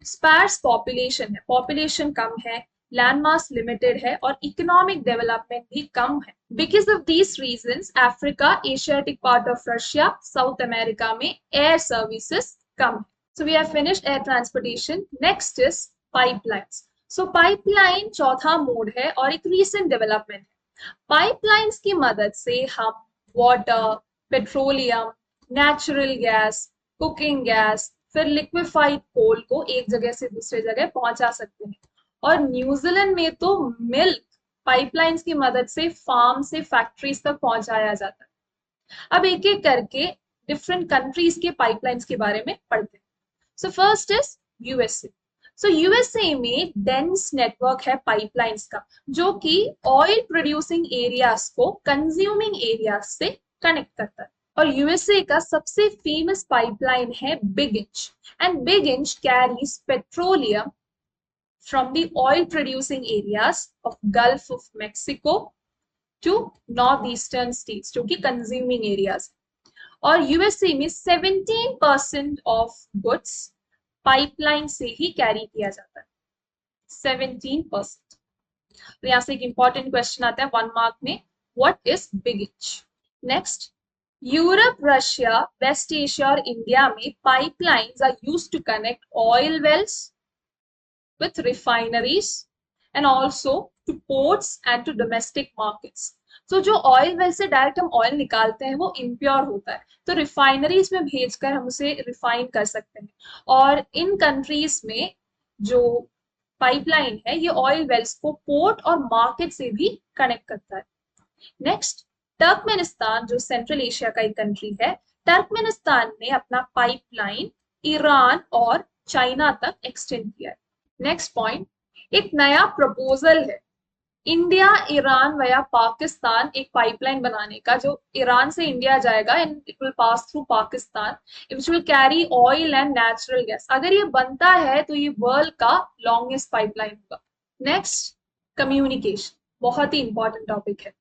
स्पार्स पॉपुलेशन है, पॉपुलेशन कम है, लैंडमास लिमिटेड है और इकोनॉमिक डेवलपमेंट भी कम है। Because of these reasons Africa, Asiatic part of Russia, south America में एयर सर्विसेज कम है। So we have finished air transportation. Next is pipelines. So pipeline चौथा मोड है और एक रीसेंट डेवलपमेंट है। पाइपलाइंस की मदद से हम water, petroleum, natural gas, cooking gas, फिर लिक्विफाइड कोल को एक जगह से दूसरे जगह पहुंचा सकते हैं। और न्यूजीलैंड में तो मिल्क पाइपलाइंस की मदद से फार्म से फैक्ट्रीज तक पहुंचाया जाता है। अब एक एक करके डिफरेंट कंट्रीज के पाइपलाइंस के बारे में पढ़ते हैं। So first is USA. So USA में डेंस नेटवर्क है पाइपलाइंस का, जो कि ऑयल प्रोड्यूसिंग एरियाज को कंज्यूमिंग एरियाज से कनेक्ट करता है। और यूएसए का सबसे फेमस पाइपलाइन है big inch, and big inch carries petroleum from the oil producing areas of Gulf of Mexico to northeastern states, जो कि consuming areas है। और यूएसए में 17% of goods पाइपलाइन से ही कैरी किया जाता है, 17%। तो यहाँ से एक इंपॉर्टेंट क्वेश्चन आता है 1 मार्क में, what is big inch. Next, Europe, Russia, west Asia और इंडिया में pipelines are used to connect oil wells with refineries and also to ports and to domestic markets. So जो oil well से direct हम oil निकालते हैं वो impure होता है, तो रिफाइनरीज में भेजकर हम उसे रिफाइन कर सकते हैं। और इन कंट्रीज में जो पाइपलाइन है ये ऑयल वेल्स को पोर्ट और मार्केट से भी कनेक्ट करता है। नेक्स्ट, टर्कमेनिस्तान, जो सेंट्रल एशिया का एक कंट्री है, टर्कमेनिस्तान ने अपना पाइपलाइन ईरान और चाइना तक एक्सटेंड किया है। नेक्स्ट पॉइंट, एक नया प्रपोजल है इंडिया, ईरान वया पाकिस्तान एक पाइपलाइन बनाने का, जो ईरान से इंडिया जाएगा and it will pass through Pakistan, which will carry oil and natural gas. अगर ये बनता है तो ये वर्ल्ड का लॉन्गेस्ट पाइपलाइन होगा। नेक्स्ट, कम्युनिकेशन, बहुत ही इंपॉर्टेंट टॉपिक है।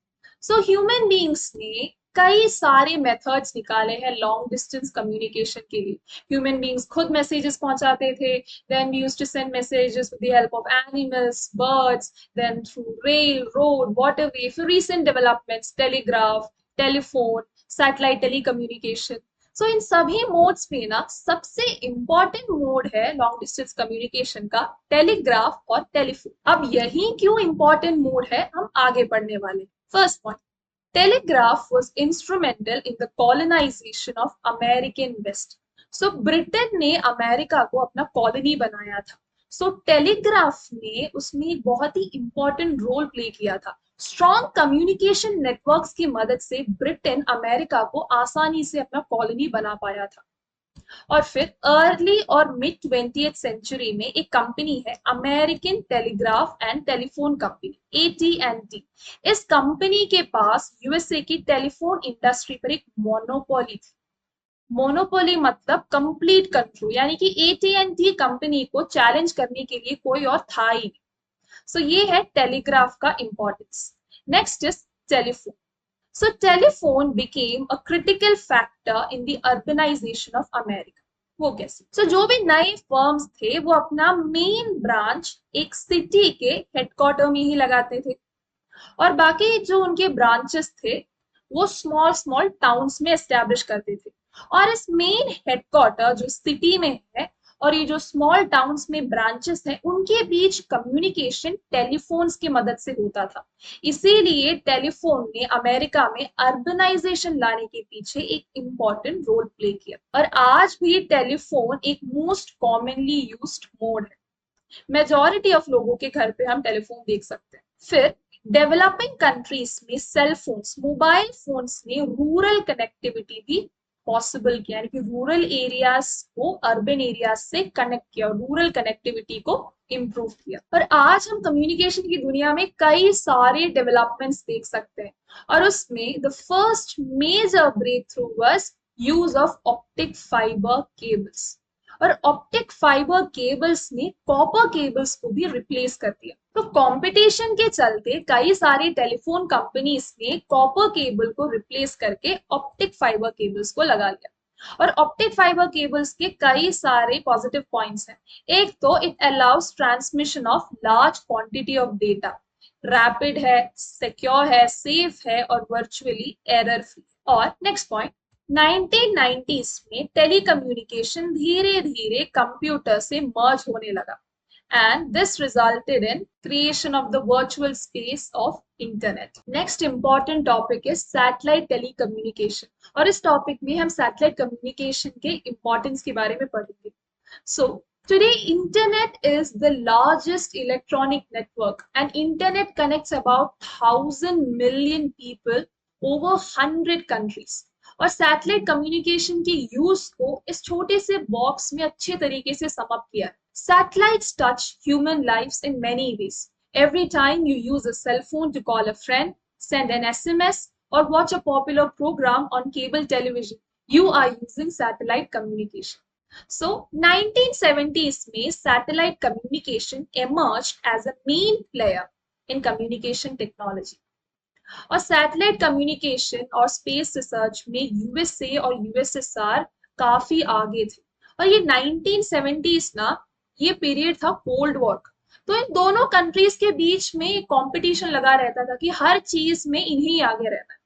सो ह्यूमन बींग्स ने कई सारे मेथड्स निकाले हैं लॉन्ग डिस्टेंस कम्युनिकेशन के लिए। ह्यूमन बींग्स खुद मैसेजेस पहुंचाते थे, then we used to send messages with the help of animals, birds, then through rail, road, waterway, फिर recent developments telegraph, telephone, satellite telecommunication. So इन सभी मोड्स में ना सबसे इंपॉर्टेंट मोड है लॉन्ग डिस्टेंस कम्युनिकेशन का टेलीग्राफ और telephone. अब यही क्यों इंपॉर्टेंट मोड है हम आगे पढ़ने वाले। First point, Telegraph was instrumental in the colonization of American West. So Britain ने अमेरिका को अपना कॉलोनी बनाया था। So टेलीग्राफ ने उसमें एक बहुत ही इंपॉर्टेंट रोल प्ले किया था। स्ट्रॉन्ग कम्युनिकेशन नेटवर्क्स की मदद से ब्रिटेन अमेरिका को आसानी से अपना कॉलोनी बना पाया था। और फिर अर्ली और मिड 20th सेंचुरी में एक कंपनी है American telegraph and telephone company, AT&T। इस कंपनी के पास यूएसए की टेलीफोन इंडस्ट्री पर एक मोनोपोली थी। मोनोपोली मतलब कंप्लीट कंट्रोल, यानी कि AT&T कंपनी को चैलेंज करने के लिए कोई और था ही नहीं। सो ये है टेलीग्राफ का importance. Next is telephone. So telephone became a critical factor in the urbanization of America. वो कैसे? So जो भी नए फर्म्स थे वो अपना मेन ब्रांच एक सिटी के हेडक्वार्टर में ही लगाते थे, और बाकी जो उनके ब्रांचेस थे वो स्मॉल स्मॉल टाउन्स में एस्टेब्लिश करते थे। और इस मेन हेडक्वार्टर जो सिटी में है और ये जो स्मॉल टाउन्स में ब्रांचेस हैं उनके बीच कम्युनिकेशन टेलीफोन्स की मदद से होता था। इसीलिए टेलीफोन ने अमेरिका में अर्बनाइजेशन लाने के पीछे एक इम्पॉर्टेंट रोल प्ले किया और आज भी टेलीफोन एक मोस्ट कॉमनली यूज्ड मोड है। मेजॉरिटी ऑफ लोगों के घर पे हम टेलीफोन देख सकते हैं। फिर डेवलपिंग कंट्रीज में सेल फोन्स, मोबाइल फोन्स ने रूरल कनेक्टिविटी भी पॉसिबल किया, यानी कि रूरल एरियाज को अर्बन एरियाज से कनेक्ट किया और रूरल कनेक्टिविटी को इम्प्रूव किया। और आज हम कम्युनिकेशन की दुनिया में कई सारे डेवलपमेंट्स देख सकते हैं और उसमें the first major breakthrough was use of optic fibre cables. और ऑप्टिक फाइबर केबल्स ने कॉपर केबल्स को भी रिप्लेस कर दिया। तो कंपटीशन के चलते कई सारी टेलीफोन कंपनीज ने कॉपर केबल को रिप्लेस करके ऑप्टिक फाइबर केबल्स को लगा लिया। और ऑप्टिक फाइबर केबल्स के कई सारे पॉजिटिव पॉइंट्स हैं। एक तो it allows transmission of large quantity of data, rapid है, सिक्योर है, सेफ है और वर्चुअली एरर फ्री। और नेक्स्ट पॉइंट, 1990s में टेलीकम्युनिकेशन धीरे धीरे कंप्यूटर से मर्ज होने लगा and this resulted in creation of the virtual space of internet. Next important topic is satellite telecommunication और इस टॉपिक में हम सैटेलाइट कम्युनिकेशन के इम्पोर्टेंस के बारे में पढ़ेंगे। So today internet is the largest electronic network and internet connects about 1,000 million people over 100 countries. और सैटेलाइट कम्युनिकेशन के यूज को इस छोटे से बॉक्स में अच्छे तरीके से सम अप किया है। Satellites touch human lives in many ways. Every time you use a cell phone to call a friend, send an SMS, or watch a popular program on cable television, you are using satellite communication. So, 1970s में satellite communication emerged as a main player in communication technology. और satellite communication और space research में USA और USSR काफी आगे थे। और ये 1970s ना, ये पीरियड था कोल्ड वॉर। तो इन दोनों कंट्रीज के बीच में कंपटीशन लगा रहता था कि हर चीज में इन्हीं आगे रहना है।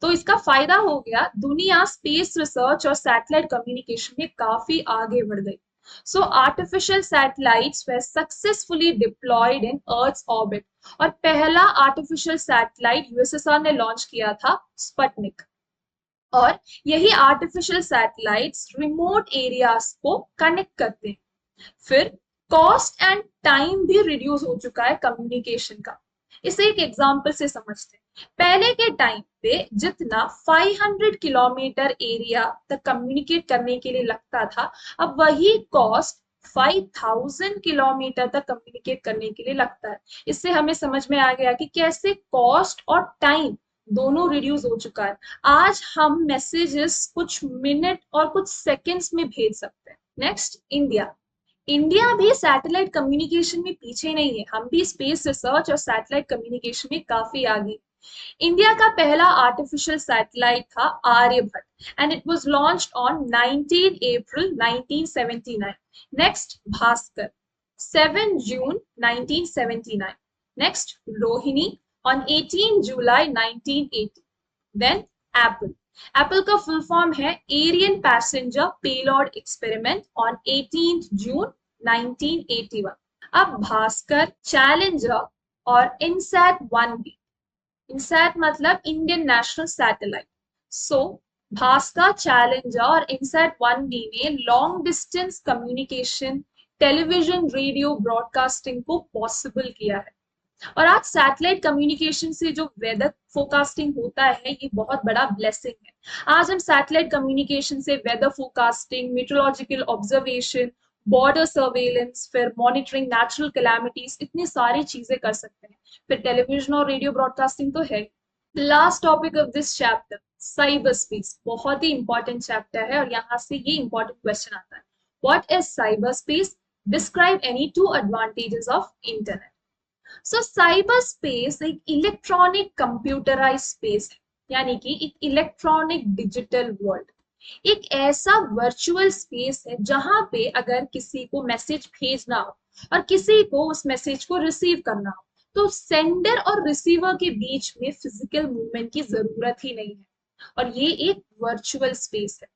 तो इसका फायदा हो गया, दुनिया स्पेस रिसर्च और सैटेलाइट कम्युनिकेशन में काफी आगे बढ़ गई। So artificial satellites were successfully deployed in Earth's orbit. और पहला आर्टिफिशियल सैटेलाइट यूएसएसआर ने लॉन्च किया था स्पुतनिक। और यही आर्टिफिशियल सैटेलाइट्स रिमोट एरियाज को कनेक्ट करते हैं। फिर कॉस्ट एंड टाइम भी रिड्यूस हो चुका है कम्युनिकेशन का। इसे एक एग्जांपल से समझते हैं। पहले के टाइम पे जितना 500 किलोमीटर एरिया तक कम्युनिकेट करने के लिए लगता था, अब वही कॉस्ट 5,000 किलोमीटर तक कम्युनिकेट करने के लिए लगता है। इससे हमें समझ में आ गया कि कैसे कॉस्ट और टाइम दोनों रिड्यूस हो चुका है। आज हम मैसेजेस कुछ मिनट और कुछ सेकंड्स में भेज सकते हैं। Next, India. इंडिया भी सैटेलाइट कम्युनिकेशन में पीछे नहीं है, हम भी स्पेस रिसर्च और सैटेलाइट कम्युनिकेशन में काफी आगे। इंडिया का पहला आर्टिफिशियल सैटेलाइट था Aryabhata and it was launched on 19 April 1979। Next, Bhaskara 7 June 1979। Next, Rohini on 18 July 1980। Then APPLE. APPLE का फुल फॉर्म है Ariane passenger payload experiment on 18 June 1981। अब भास्कर, चैलेंजर और इनसैट 1B। इनसैट मतलब इंडियन नेशनल सैटेलाइट। सो Bhaskar, Challenger और INSAT 1B ने long distance communication, television, radio broadcasting को possible किया है। और आज सैटेलाइट कम्युनिकेशन से जो वेदर फोरकास्टिंग होता है, ये बहुत बड़ा ब्लेसिंग है। आज हम सैटेलाइट कम्युनिकेशन से weather forecasting, meteorological observation, border surveillance, फिर मॉनिटरिंग नेचुरल कैलामिटीज, इतनी सारी चीजें कर सकते हैं। फिर टेलीविजन और रेडियो ब्रॉडकास्टिंग तो है। Last topic of this chapter, cyber space, बहुत ही इंपॉर्टेंट चैप्टर है और यहाँ से ये इंपॉर्टेंट क्वेश्चन आता है, what is cyber space? Describe any 2 advantages of internet. So cyber space एक इलेक्ट्रॉनिक कंप्यूटराइज स्पेस है, यानी कि एक इलेक्ट्रॉनिक डिजिटल वर्ल्ड, एक ऐसा वर्चुअल स्पेस है जहां पे अगर किसी को मैसेज भेजना हो और किसी को उस मैसेज को रिसीव करना हो, तो सेंडर और रिसीवर के बीच में फिजिकल मूवमेंट की जरूरत ही नहीं है और ये एक वर्चुअल स्पेस है।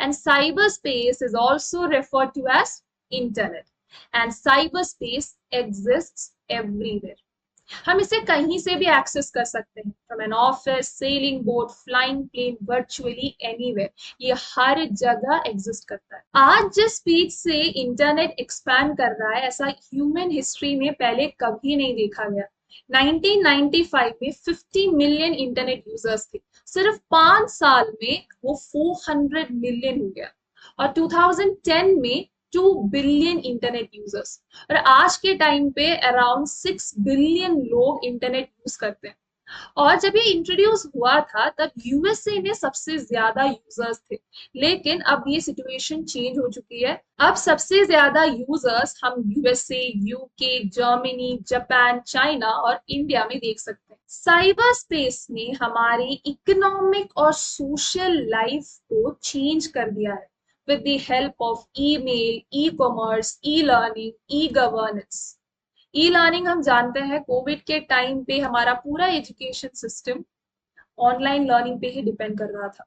And cyberspace is also referred to as internet, and cyberspace exists everywhere. हम इसे कहीं से भी एक्सेस कर सकते हैं, from an office, sailing boat, flying plane, virtually anywhere. ये हर जगह एग्जिस्ट करता है. आज जिस स्पीड से इंटरनेट एक्सपैंड कर रहा है, ऐसा ह्यूमन हिस्ट्री में पहले कभी नहीं देखा गया. 1995 में 50 मिलियन इंटरनेट यूजर्स थे. सिर्फ 5 साल में वो 400 मिलियन हो गया. और 2010 में 2 बिलियन इंटरनेट यूजर्स. और आज के टाइम पे अराउंड 6 बिलियन लोग इंटरनेट यूज करते हैं. और जब ये इंट्रोड्यूस हुआ था तब यूएसए में सबसे ज्यादा यूजर्स थे, लेकिन अब ये सिचुएशन चेंज हो चुकी है. अब सबसे ज्यादा यूजर्स हम USA, UK, Germany, Japan, China और इंडिया में देख सकते हैं. साइबर स्पेस ने हमारी इकोनॉमिक और सोशल लाइफ को चेंज कर दिया है with the help of email, e-commerce, e-learning, e-governance. E-learning हम जानते हैं कोविड के टाइम पे हमारा पूरा एजुकेशन सिस्टम ऑनलाइन लर्निंग पे ही डिपेंड कर रहा था.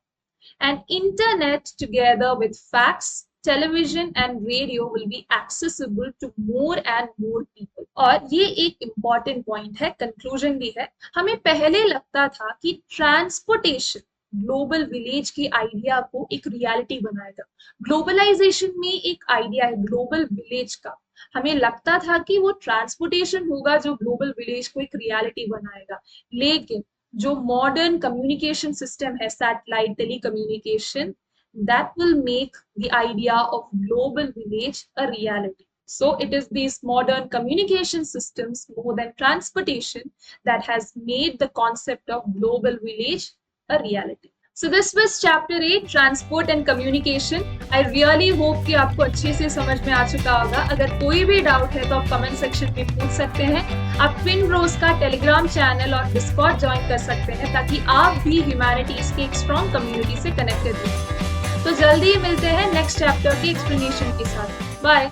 And internet together with fax, television and radio will be accessible to more and more people. और ये एक important point है, कंक्लूजन भी है. हमें पहले लगता था कि ट्रांसपोर्टेशन ग्लोबल विलेज की आइडिया को एक रियलिटी बनाएगा. ग्लोबलाइजेशन में एक आइडिया है ग्लोबल विलेज का. हमें लगता था कि वो ट्रांसपोर्टेशन होगा जो ग्लोबल विलेज को एक रियलिटी बनाएगा, लेकिन जो मॉडर्न कम्युनिकेशन सिस्टम है, satellite telecommunication, that will make the idea of global village a reality. So it is these modern communication systems more than transportation that has made the concept of global village a reality. So this was chapter 8, transport and communication. I really hope कि आपको अच्छे से समझ में आ चुका होगा. अगर कोई भी डाउट है तो आप कमेंट सेक्शन में पूछ सकते हैं. आप ट्विन ब्रोस का टेलीग्राम चैनल और डिस्कॉर्ड ज्वाइन कर सकते हैं ताकि आप भी ह्यूमैनिटीज की एक स्ट्रॉन्ग कम्युनिटी से कनेक्टेड रहें. तो जल्दी मिलते हैं नेक्स्ट चैप्टर के एक्सप्लेनेशन के साथ. बाय.